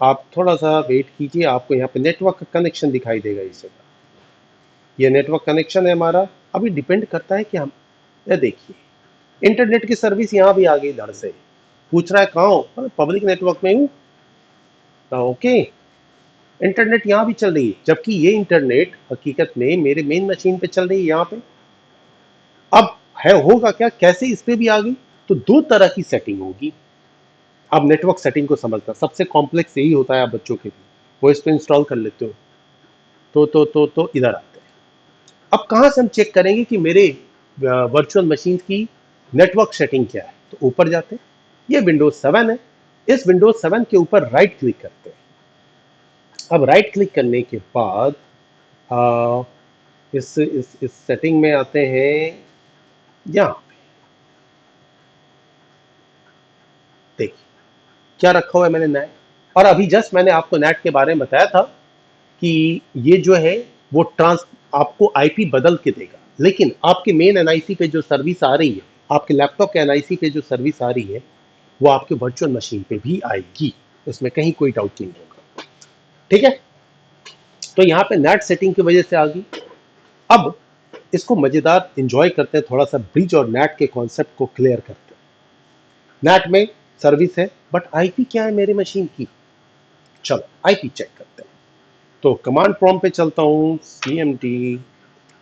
आप थोड़ा सा वेट कीजिए, आपको यहाँ पे नेटवर्क का कनेक्शन दिखाई देगा इस जगह, ये नेटवर्क कनेक्शन है हमारा। अभी डिपेंड करता है कि हम, ये देखिए इंटरनेट की सर्विस यहाँ भी आ गई धड़ से, पूछ रहा है कहाँ हो, पब्लिक नेटवर्क में हूँ। ओके, इंटरनेट यहाँ भी चल रही है, जबकि ये इंटरनेट हकीकत में मेरे मेन मशीन पे चल रही है यहाँ पे। अब है होगा क्या, कैसे इस पे भी आ गई, तो दो तरह की सेटिंग होगी। अब नेटवर्क सेटिंग को समझना सबसे कॉम्प्लेक्स यही होता है, आप बच्चों के लिए वो इस पे इंस्टॉल कर लेते हो। तो इधर आते हैं। अब कहाँ से हम चेक करेंगे कि मेरे वर्चुअल मशीन की नेटवर्क सेटिंग क्या है, तो ऊपर जाते हैं, ये विंडोज 7 है, इस विंडोज 7 के ऊपर राइट क्लिक करते हैं। अब राइट क्लिक करने के बाद इस सेटिंग में आते हैं, यहाँ देखिए क्या रखा हुआ है मैंने नेट। और अभी जस्ट मैंने आपको नेट के बारे में बताया था कि ये जो है वो ट्रांस आपको आईपी बदल के देगा, लेकिन आपके मेन एनआईसी पे जो सर्विस आ रही है, आपके लैपटॉप के एनआईसी पे जो सर्विस आ रही है, वो आपके वर्चुअल मशीन पे भी आएगी, उसमें कहीं कोई डाउट नहीं होगा। ठीक है, तो यहाँ पे नेट सेटिंग की वजह से आ गई। अब इसको मजेदार इंजॉय करते हैं, थोड़ा सा ब्रिज और नेट के कॉन्सेप्ट को क्लियर करते हैं। नेट में सर्विस है, बट आईपी क्या है मेरे मशीन की? चलो आईपी चेक करते हैं। तो कमांड प्रॉम्प्ट पे चलता हूँ, cmd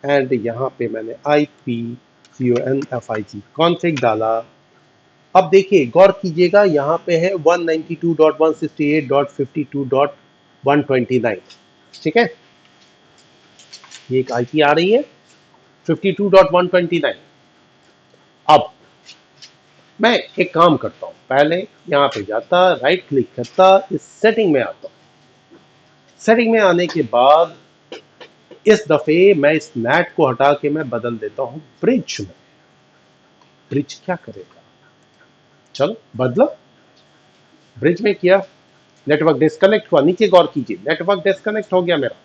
एंड यहाँ पे मैंने IP config कॉन्फ़िग डाला। अब देखिए गौर कीजिएगा, यहाँ पे है 192.168.52.129। ठीक है, ये एक IP आ रही है 52.129। अब मैं एक काम करता हूँ, पहले यहाँ पे जाता, राइट क्लिक करता, इस सेटिंग में आता हूँ। सेटिंग में आने के बाद इस दफे मैं इस नेट को हटा के मैं बदल देता हूँ ब्रिज में। ब्रिज क्या करेगा? चलो बदला, ब्रिज में किया, नेटवर्क डिस्कनेक्ट हुआ। नीचे गौर कीजिए, नेटवर्क डिस्कनेक्ट हो गया मेरा,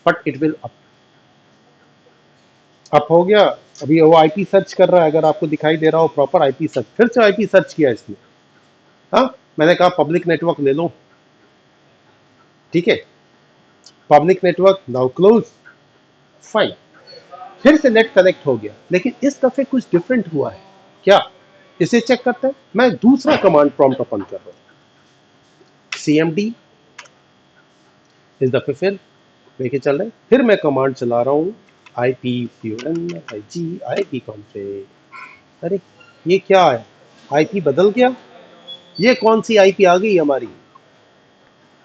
बट इट विल अप हो गया। अभी वो आईपी सर्च कर रहा है, अगर आपको दिखाई दे रहा हो प्रॉपर आईपी सर्च, फिर से आईपी सर्च किया इसने। हाँ, मैंने कहा पब्लिक नेटवर्क ले लो, ठीक है, public network now close, fine, फिर से नेट कनेक्ट हो गया। लेकिन इस दफे कुछ डिफरेंट हुआ है क्या, इसे चेक करते हैं। मैं दूसरा कमांड प्रॉम्प्ट ओपन कर रहा हूं, cmd, इस दफे फिर लेके चल रहे, फिर मैं कमांड चला रहा हूँ IP IG config। अरे ये क्या है, IP बदल गया, ये कौन सी IP आ गई हमारी?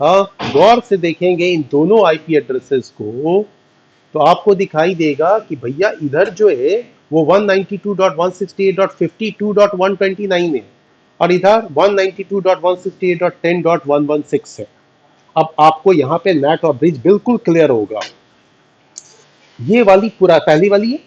हाँ, गौर से देखेंगे इन दोनों IP एड्रेसेस को, तो आपको दिखाई देगा कि भैया इधर जो है वो 192.168.52.129 है, और इधर 192.168.10.116 है। अब आपको यहाँ पे नेट और ब्रिज बिल्कुल क्लियर होगा। ये वाली पूरा पहली वाली है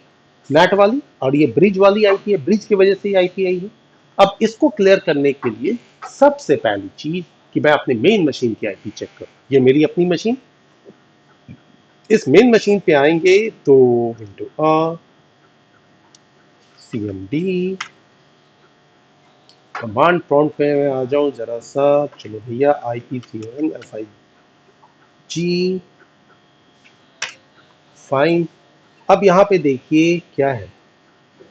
नेट वाली, और ये ब्रिज वाली आईपी है, ब्रिज की वजह से ये आईपी आई है। अब इसको क्लियर करने के लिए सबसे पहली चीज कि मैं अपने मेन मशीन की आईपी चेक करूं। ये मेरी अपनी मशीन, इस मेन मशीन पे आएंगे तो विंडो आ, cmd, कमांड प्रॉम्प्ट पे मैं आ जाऊं जरा सा, चलो भैया IPCONFIG फाइन। अब यहाँ पे देखिए क्या है,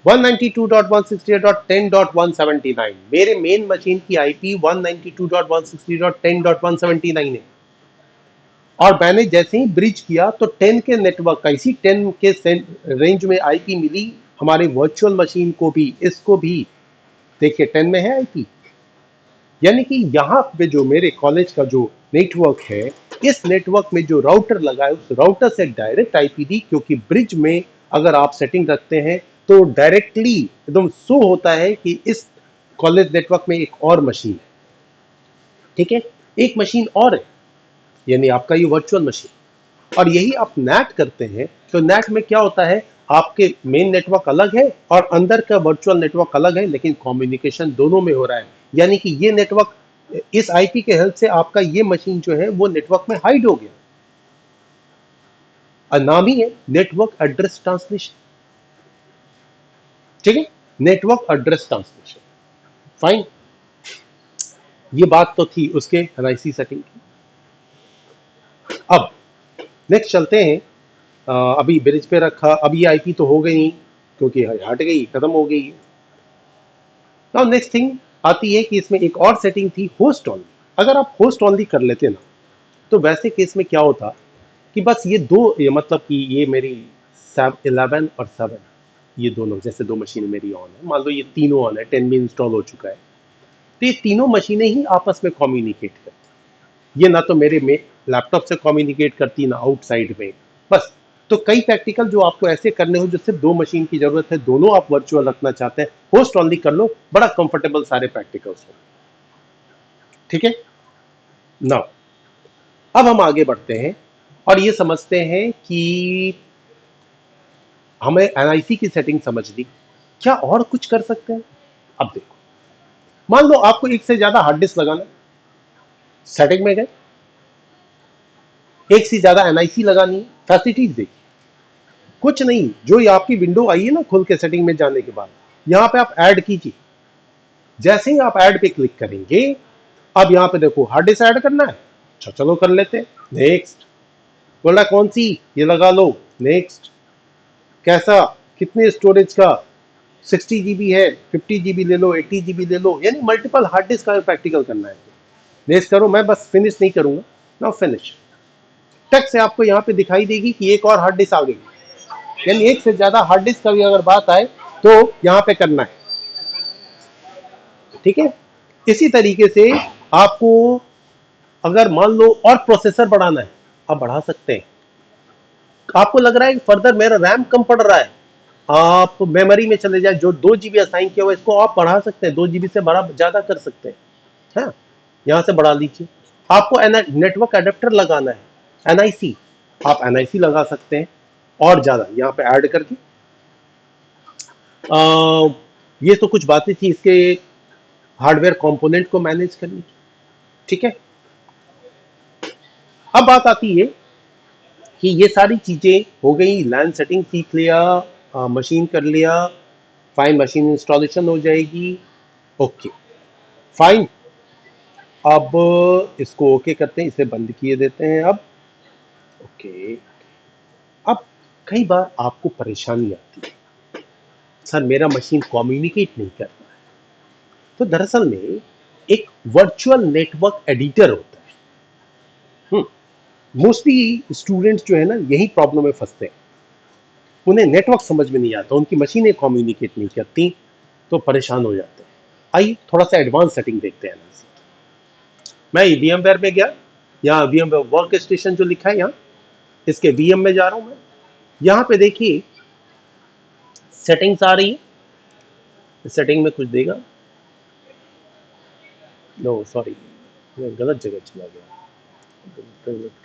192.168.10.179, मेरे मेन मशीन की आईपी 192.168.10.179 है। और मैंने जैसे ही ब्रिज किया तो 10 के नेटवर्क का, इसी 10 के रेंज में आईपी मिली हमारे वर्चुअल मशीन को भी, इसको भी। देखिए 10 में है आईपी, यानी कि यहाँ पे जो मेरे कॉलेज का जो नेटवर्क है, इस नेटवर्क में जो राउटर लगा है उस राउटर से डायरेक्ट आईपी दी, क्योंकि ब्रिज में अगर आप सेटिंग रखते हैं तो डायरेक्टली एकदम शो होता है कि इस कॉलेज नेटवर्क में एक और मशीन है। ठीक है, एक मशीन और है, यानी आपका ये वर्चुअल मशीन। और यही आप नेट करते हैं तो नेट में क्या होता है, आपके मेन नेटवर्क अलग है और अंदर का वर्चुअल नेटवर्क अलग है, लेकिन कम्युनिकेशन दोनों में हो रहा है। यानी कि ये नेटवर्क, इस आईपी के हेल्प से आपका ये मशीन जो है वो नेटवर्क में हाइड हो गया। और नाम ही है नेटवर्क एड्रेस ट्रांसलेशन। ठीक है, नेटवर्क एड्रेस ट्रांसलेशन, फाइन। ये बात तो थी उसके एनआईसी सेटिंग की। अब नेक्स्ट चलते हैं, अभी ब्रिज पे रखा, अब ये आईपी तो हो गई नहीं क्योंकि हट गई, खत्म हो गई। नाउ नेक्स्ट थिंग आती है कि इसमें एक और सेटिंग थी, होस्ट ऑनली। अगर आप होस्ट ऑनली कर लेते ना, तो वैसे केस में क्या होता कि बस ये दो, ये मतलब कि ये मेरी 11 और 7, ये दोनों, जैसे दो मशीनें मेरी ऑन है, मान लो ये तीनों ऑन है, 10 में इंस्टॉल हो चुका है, तो ये तीनों मशीनें ही आपस में कम्युनिकेट करती। ये ना तो मेरे में लैपटॉप से कम्युनिकेट करती, ना आउटसाइड में। बस, तो कई प्रैक्टिकल जो आपको ऐसे करने हो जो सिर्फ दो मशीन की जरूरत है, दोनों आप वर्चुअल रखना चाहते हैं, होस्ट ऑनली कर लो, बड़ा कंफर्टेबल सारे प्रैक्टिकल्स हो। ठीक है ना, अब हम आगे बढ़ते हैं और ये समझते हैं कि हमें एनआईसी की सेटिंग समझ ली, क्या और कुछ कर सकते हैं? अब देखो, मान लो आपको एक से ज्यादा हार्ड डिस्क लगाना है, सेटिंग में गए, एक से ज्यादा एनआईसी लगानी है, फैसिलिटीज देखिए, कुछ नहीं, जो ये आपकी विंडो आई है ना खुल के सेटिंग में जाने के बाद, यहां पे आप ऐड कीजिए। जैसे ही आप ऐड पे क्लिक करेंगे, अब यहां पे देखो हार्ड डिस्क ऐड करना है, अच्छा चलो कर लेते हैं, नेक्स्ट। बोला कौन सी, ये लगा लो, नेक्स्ट। कैसा, कितने स्टोरेज का, 60 GB है, 50 GB ले लो, 80 GB ले लो, यानी मल्टीपल हार्ड डिस्क का प्रैक्टिकल करना है। नेक्स्ट करो, मैं बस फिनिश नहीं करूंगा, नाउ फिनिश। टक से आपको यहाँ पे दिखाई देगी कि एक और हार्ड डिस्क आ गई, यानी एक से ज्यादा हार्ड डिस्क का भी अगर बात आए तो यहाँ पे करना है, ठीक है। इसी तरीके से आपको अगर मान लो और प्रोसेसर बढ़ाना है, आप बढ़ा सकते हैं। आपको लग रहा है कि फर्दर मेरा रैम कम पड़ रहा है, आप मेमोरी में चले जाए, जो 2 GB असाइन किया हुआ है इसको आप बढ़ा सकते हैं, 2 GB से बड़ा ज्यादा कर सकते हैं, हाँ, यहां से बढ़ा लीजिए। आपको नेटवर्क एडेप्टर लगाना है, एनआईसी, आप एनआईसी लगा सकते हैं और ज्यादा यहाँ पे ऐड करके। ये तो कुछ बातें थी इसके हार्डवेयर कंपोनेंट को मैनेज करने की, ठीक है। अब बात आती है कि ये सारी चीजें हो गई, लैन सेटिंग सीख लिया, मशीन कर लिया, फाइन, मशीन इंस्टॉलेशन हो जाएगी, ओके फाइन। अब इसको ओके करते हैं, इसे बंद किए देते हैं अब, ओके। अब कई बार आपको परेशानी आती है, सर मेरा मशीन कम्युनिकेट नहीं कर रहा है, तो दरअसल में एक वर्चुअल नेटवर्क एडिटर होता है। मोस्टली स्टूडेंट्स जो है ना यही प्रॉब्लम में फंसते हैं, उन्हें नेटवर्क समझ में नहीं आता, उनकी मशीनें कम्युनिकेट नहीं करती, तो परेशान हो जाते हैं। आइए थोड़ा सा एडवांस सेटिंग देखते हैं। मैं VMware में गया, यहाँ VMware वर्क स्टेशन जो लिखा है यहाँ, इसके VM में जा रहा हूं मैं। यहाँ पे देखिए सेटिंग्स आ रही है, सेटिंग में कुछ देगा, नो सॉरी, मैं गलत जगह चला गया,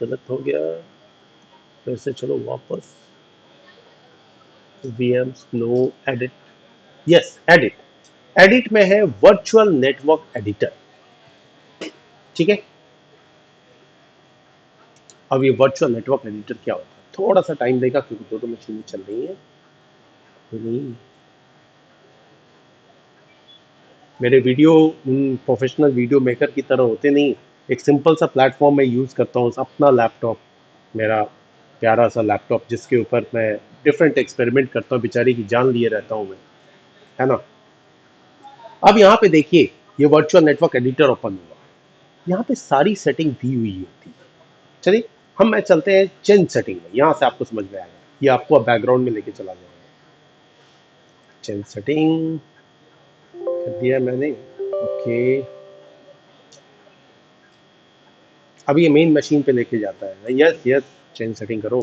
गलत हो गया, फिर से चलो वापस, VMs no, edit, yes edit, edit में है वर्चुअल नेटवर्क एडिटर, ठीक है। अब ये वर्चुअल नेटवर्क एडिटर क्या होता है, थोड़ा सा टाइम देगा क्योंकि दो मशीनें चल रही हैं। मेरे वीडियो प्रोफेशनल वीडियो मेकर की तरह होते नहीं, एक सिंपल सा प्लेटफॉर्म मैं यूज करता हूँ, अपना लैपटॉप, मेरा प्यारा सा लैपटॉप जिसके ऊपर मैं डिफरेंट एक्सपेरिमेंट करता हूँ, बेचारी की जान लिए रहता हूँ मैं, है ना। अब यहाँ पे देखिए ये वर्चुअल नेटवर्क एडिटर ओपन हुआ, यहाँ पे सारी सेटिंग दी हुई होती है। चलिए मैं चलते हैं चेंज सेटिंग में, यहाँ से आपको समझ में आएगा, ये आपको बैकग्राउंड में लेके चला जाएगा। चेंज सेटिंग कर दिया मैंने, ओके। अब ये मेन मशीन पे लेके जाता है, यस यस चेंज सेटिंग करो,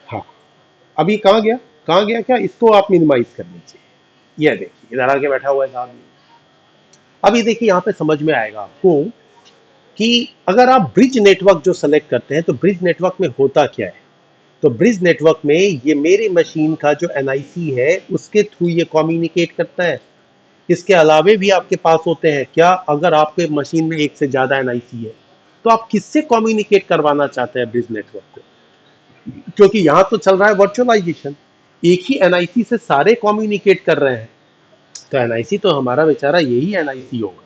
हाँ। अब ये कहाँ गया, कहाँ गया, क्या इसको आप मिनिमाइज कर लीजिए, ये देखिए इधर आके बैठा हुआ है साहब। अब ये देखिए यहाँ पे समझ में आएगा आपको कि अगर आप ब्रिज नेटवर्क जो सेलेक्ट करते हैं, तो ब्रिज नेटवर्क में होता क्या है। तो ब्रिज नेटवर्क में ये मेरे मशीन का जो एनआईसी है उसके थ्रू ये कम्युनिकेट करता है। इसके अलावे भी आपके पास होते हैं क्या, अगर आपके मशीन में एक से ज्यादा एनआईसी है तो आप किससे कम्युनिकेट करवाना चाहते हैं ब्रिज नेटवर्क को, क्योंकि यहां तो चल रहा है वर्चुअलाइजेशन, एक ही एनआईसी से सारे कम्युनिकेट कर रहे हैं, तो एनआईसी तो हमारा बेचारा यही एनआईसी होगा।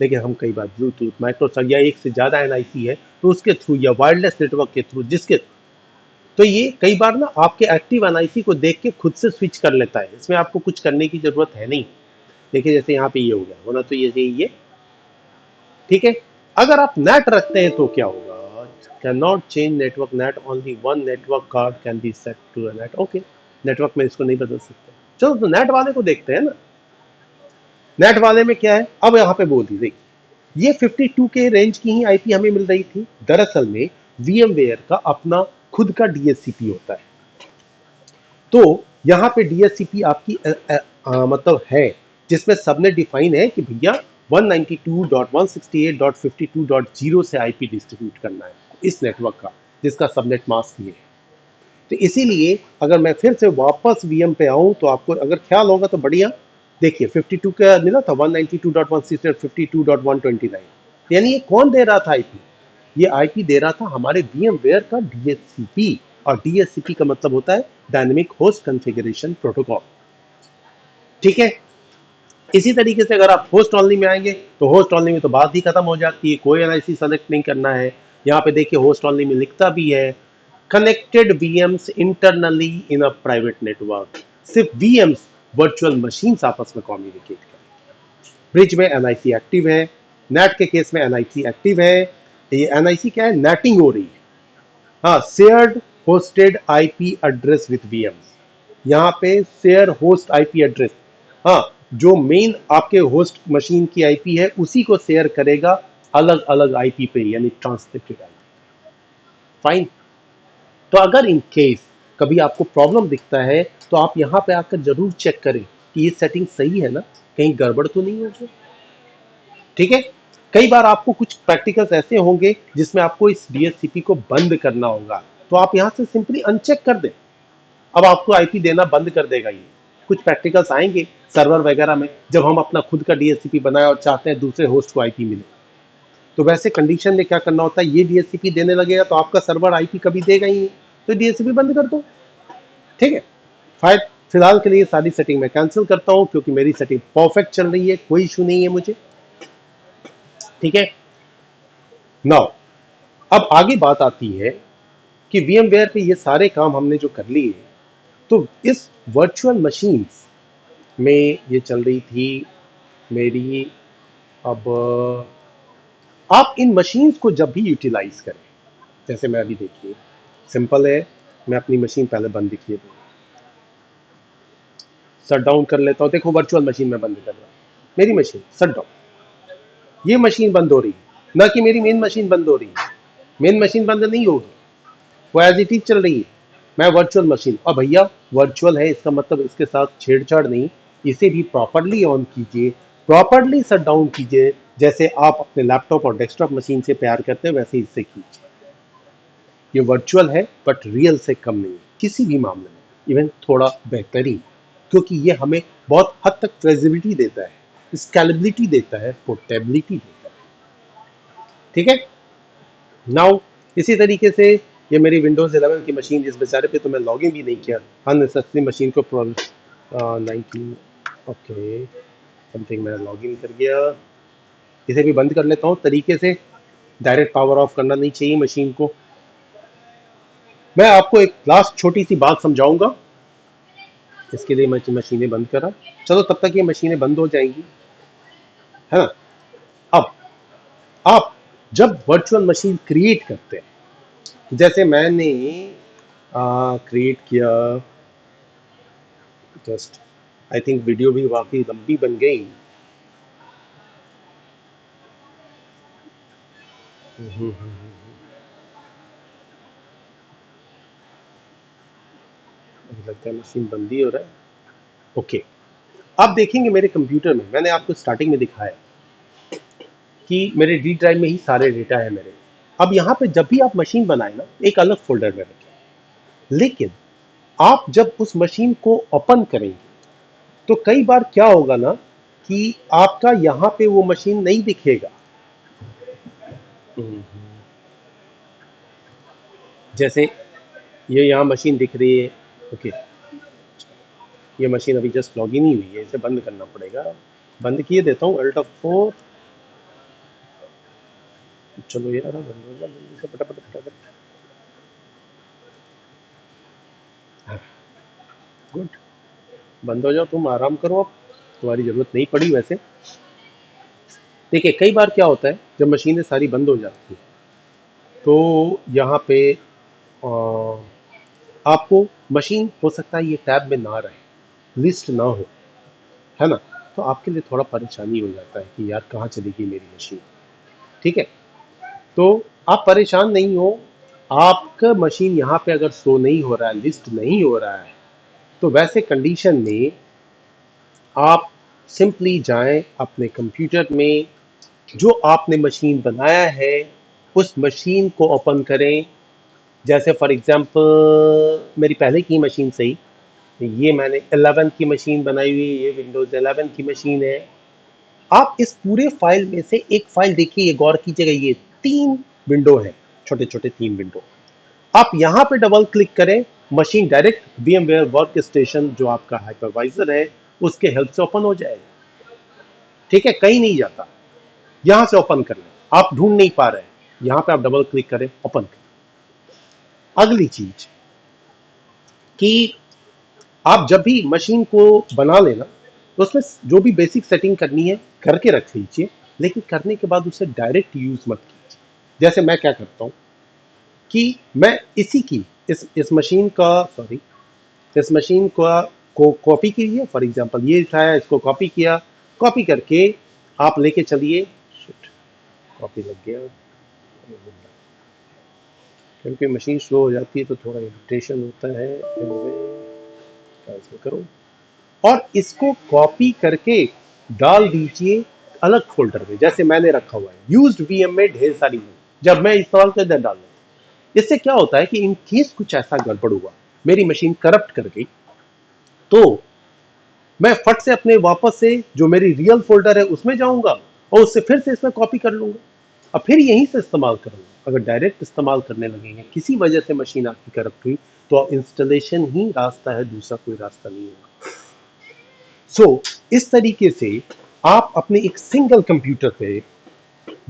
लेकिन हम कई बार ब्लूटूथ, माइक्रोसॉफ्ट या एक से ज्यादा एनआईसी है तो उसके थ्रू या वायरलेस नेटवर्क के थ्रू, जिसके, तो ये कई बार ना आपके एक्टिव एनआईसी को देख के खुद से स्विच कर लेता है, इसमें आपको कुछ करने की जरूरत है नहीं। देखिए जैसे यहाँ पे ये हो गया, होना तो ये ठीक है। अगर आप नेट रखते हैं तो क्या होगा, can not change network NAT, only one network card can be set to a NAT, okay. Network में इसको नहीं बदल सकते, चलो तो नेट वाले को देखते हैं ना। नेट वाले में क्या है, अब यहाँ पे बोल दी देखिए, ये 52 के रेंज की ही आईपी हमें मिल रही थी। दरअसल में VMware का अपना खुद का DHCP होता है, तो यहाँ पे DHCP आपकी मतलब है, जिसमें सबने डिफाइन है कि भैया 192.168.52.0 से आईपी डिस्ट्रीब्यूट करना है इस नेटवर्क का, जिसका सबनेट मास्क ये है, तो इसीलिए अगर मैं फिर से वापस वीएम पे आऊं तो आपको अगर ख्याल होगा तो बढ़िया। देखिए 52 का मिला था 192.168.52.129, यानी ये कौन दे रहा था आईपी? ये आईपी दे रहा था हमारे वीएम वेयर का डीएचसीपी, और डीएचसीपी का मतलब होता है डायनेमिक होस्ट कॉन्फ़िगरेशन प्रोटोकॉल। ठीक है। इसी तरीके से अगर आप होस्ट ओनली में आएंगे तो होस्ट ओनली में तो बात ही खत्म हो जाती है, कोई एनआईसी सेलेक्ट नहीं करना है। यहाँ पे देखिए होस्ट ओनली में लिखता भी है connected VMs internally in a private network, सिर्फ वीएम्स वर्चुअल मशीन्स आपस में कम्युनिकेट करें। ब्रिज में एनआईसी एक्टिव है, नेट के केस में एनआईसी एक्टिव है। ये एनआईसी क्या है? नेटिंग हो रही है। हाँ, shared hosted IP address with VMs, यहाँ पे शेयर होस्ट आईपी एड्रेस, हाँ, जो मेन आपके होस्ट मशीन की आईपी है उसी को शेयर करेगा अलग अलग आईपी पे, यानी ट्रांसलेटेड आईपी। फाइन। तो अगर इन केस कभी आपको प्रॉब्लम दिखता है तो आप यहाँ पे आकर जरूर चेक करें कि ये सेटिंग सही है ना, कहीं गड़बड़ तो नहीं होगी। ठीक है। कई बार आपको कुछ प्रैक्टिकल्स ऐसे होंगे जिसमें आपको इस डीएचसीपी को बंद करना होगा, तो आप यहाँ से सिंपली अनचेक कर दें, अब आपको आईपी देना बंद कर देगा ये। कुछ प्रैक्टिकल्स आएंगे सर्वर वगैरह में जब हम अपना खुद का डीएचसीपी बनाए और चाहते हैं दूसरे होस्ट को आईपी मिले, तो वैसे कंडीशन में क्या करना होता है, ये डीएचसीपी देने लगेगा तो आपका सर्वर आईपी कभी देगा ही नहीं, तो डीएचसीपी बंद कर दो। ठीक है। फाइल फिलहाल के लिए सारी सेटिंग मैं कैंसिल करता हूं क्योंकि मेरी सेटिंग परफेक्ट चल रही है, कोई इशू नहीं है मुझे। ठीक है। नाउ अब आगे बात आती है कि VMware पे ये सारे काम हमने जो कर लिए, तो इस वर्चुअल मशीन्स में ये चल रही थी मेरी। अब आप इन मशीन्स को जब भी यूटिलाइज करें, जैसे मैं अभी देखिए सिंपल है, मैं अपनी मशीन पहले बंद किए शट डाउन कर लेता हूँ। देखो वर्चुअल मशीन में बंद कर रहा हूँ, मेरी मशीन शट डाउन, ये मशीन बंद हो रही है, ना कि मेरी मेन मशीन बंद हो रही है। मेन मशीन बंद नहीं होगी, वो एज इट इज चल रही है। मैं वर्चुअल मशीन, और भैया वर्चुअल है इसका मतलब इसके साथ छेड़छाड़ नहीं, इसे भी प्रॉपरली ऑन कीजिए, प्रॉपरली शट डाउन कीजिए, जैसे आप अपने लैपटॉप और डेस्कटॉप मशीन से प्यार करते हैं वैसे इससे कीजिए। ये वर्चुअल है बट रियल से कम नहीं है किसी भी मामले में, इवन थोड़ा बेहतरीन, क्योंकि ये हमें बहुत हद तक फ्लेक्सिबिलिटी देता है, स्केलेबिलिटी देता है, पोर्टेबिलिटी देता है। ठीक है। नाउ इसी तरीके से ये मेरी विंडोज 11 की मशीन, जिस बेचारे पे तो मैं लॉगिन भी नहीं किया, अननेसेसरी मशीन को 19 ओके समथिंग मैं लॉगिन कर गया, इसे भी बंद कर लेता हूँ तरीके से। डायरेक्ट पावर ऑफ करना नहीं चाहिए मशीन को। मैं आपको एक लास्ट छोटी सी बात समझाऊंगा, इसके लिए मैं मशीनें बंद करा। चलो तब तक ये मशीनें बंद हो जाएंगी, है ना। अब आप जब वर्चुअल मशीन क्रिएट करते हैं, जैसे मैंने क्रिएट किया, जस्ट आई थिंक वीडियो भी वाकई लंबी बन गई। मुझे लगता है मशीन बंद ही हो रहा है। ओके। आप देखेंगे मेरे कंप्यूटर में, मैंने आपको स्टार्टिंग में दिखाया कि मेरे डी ड्राइव में ही सारे डेटा है मेरे। अब यहाँ पे जब भी आप मशीन बनाए ना, एक अलग फोल्डर में रखें, लेकिन आप जब उस मशीन को ओपन करेंगे तो कई बार क्या होगा ना कि आपका यहाँ पे वो मशीन नहीं दिखेगा। जैसे ये यहाँ मशीन दिख रही है, ओके, ये मशीन अभी जस्ट लॉग इन ही हुई है, इसे बंद करना पड़ेगा। बंद किए देता हूँ अल्ट F4। चलो यार बंद हो जा जल्दी से, फटाफट फटाफट। गुड, बंद हो जाओ, तुम आराम करो, अब तुम्हारी जरूरत नहीं पड़ी वैसे। देखिए कई बार क्या होता है जब मशीनें सारी बंद हो जाती है तो यहाँ पे आ, आपको मशीन हो सकता है ये टैब में ना रहे, लिस्ट ना हो, है ना, तो आपके लिए थोड़ा परेशानी हो जाता है कि यार कहाँ चली गई मेरी मशीन। ठीक है। तो आप परेशान नहीं हो, आपका मशीन यहाँ पे अगर शो नहीं हो रहा है, लिस्ट नहीं हो रहा है, तो वैसे कंडीशन में आप सिंपली जाएं अपने कंप्यूटर में, जो आपने मशीन बनाया है उस मशीन को ओपन करें, जैसे फॉर एग्जांपल मेरी पहले की मशीन से ही, ये मैंने 11 की मशीन बनाई हुई है, ये विंडोज 11 की मशीन है। आप इस पूरे फाइल में से एक फाइल देखिए, ये गौर कीजिएगा, ये 3 विंडो है, छोटे छोटे 3 विंडो। आप यहां पे डबल क्लिक करें, machine direct VMware work station जो आपका हाइपरवाइजर है उसके हेल्प से ओपन हो जाएगा। ठीक है, कहीं नहीं जाता, यहां से ओपन कर लें। आप ढूंढ नहीं पा रहे हैं, यहां पे आप डबल क्लिक करें, ओपन करें। अगली चीज कि आप जब भी मशीन को बना लेना तो उसमें जो भी बेसिक सेटिंग करनी है करके रख लीजिए, लेकिन करने के बाद उसे डायरेक्ट यूज मत कीजिए। जैसे मैं क्या करता हूं कि मैं इसी की इस मशीन का सॉरी इस मशीन को कॉपी कीजिए। फॉर एग्जांपल ये था, इसको कॉपी किया, कॉपी करके आप लेके चलिए। कॉपी लग गया, क्योंकि मशीन स्लो हो जाती है तो थोड़ा इरिटेशन होता है। कैंसिल करो और इसको कॉपी करके डाल दीजिए अलग फोल्डर में, जैसे मैंने रखा हुआ है यूज्ड वीएम में ढेर सारी है। जब मैं इस्तेमाल कर डाल दूँ, इससे क्या होता है कि इन केस कुछ ऐसा गड़बड़ हुआ, मेरी मशीन करप्ट कर गई, तो मैं फट से अपने वापस से जो मेरी रियल फोल्डर है उसमें जाऊंगा और उससे फिर से इसमें कॉपी कर लूंगा और फिर यहीं से इस्तेमाल करूंगा। अगर डायरेक्ट इस्तेमाल करने लगेंगे, किसी वजह से मशीन आपकी करप्ट हुई, तो इंस्टॉलेशन ही रास्ता है, दूसरा कोई रास्ता नहीं होगा। सो इस तरीके से आप अपने एक सिंगल कंप्यूटर पे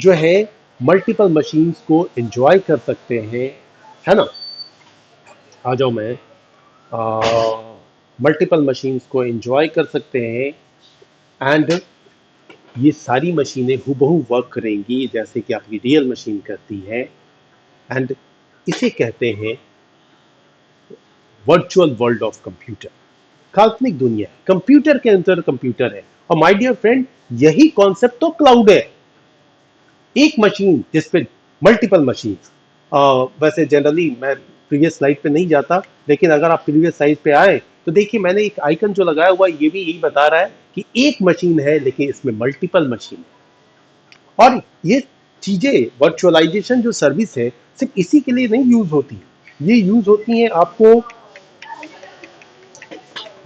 जो है मल्टीपल मशीन्स को एंजॉय कर सकते हैं, है ना। आ जाओ, मैं मल्टीपल मशीन्स को एंजॉय कर सकते हैं एंड ये सारी मशीनें हूबहू वर्क करेंगी जैसे कि आपकी रियल मशीन करती है। एंड इसे कहते हैं वर्चुअल वर्ल्ड ऑफ कंप्यूटर, काल्पनिक दुनिया। कंप्यूटर के अंदर कंप्यूटर है। और माय डियर फ्रेंड, यही कॉन्सेप्ट तो क्लाउड है, एक मशीन जिसपे मल्टीपल मशीन। वैसे जनरली मैं प्रीवियस स्लाइड पे नहीं जाता, लेकिन अगर आप प्रीवियस स्लाइड पे आए तो देखिए मैंने एक आइकन जो लगाया हुआ है ये भी यही बता रहा है कि एक मशीन है लेकिन इसमें मल्टीपल मशीन है। और ये चीजें, वर्चुअलाइजेशन जो सर्विस है, सिर्फ इसी के लिए नहीं यूज होती, ये यूज होती हैं आपको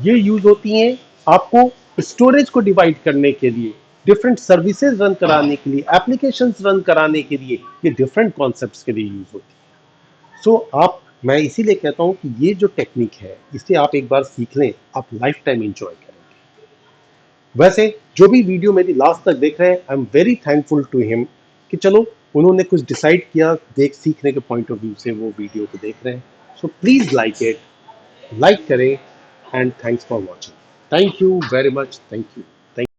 ये यूज होती हैं आपको स्टोरेज को डिवाइड करने के लिए, डिफरेंट सर्विसेज रन कराने के लिए, एप्लीकेशंस रन कराने के लिए, ये डिफरेंट कॉन्सेप्ट्स के लिए यूज होती है। सो आप, मैं इसीलिए कहता हूं कि ये जो टेक्निक है इसे आप एक बार सीख लें, आप लाइफ टाइम एंजॉय करेंगे। वैसे जो भी वीडियो मेरी लास्ट तक देख रहे हैं, I am very thankful to him कि चलो उन्होंने कुछ डिसाइड किया, देख सीखने के पॉइंट ऑफ व्यू से वो वीडियो को देख रहे हैं। So please like it, like करें, and thanks for watching. Thank you very much, thank you.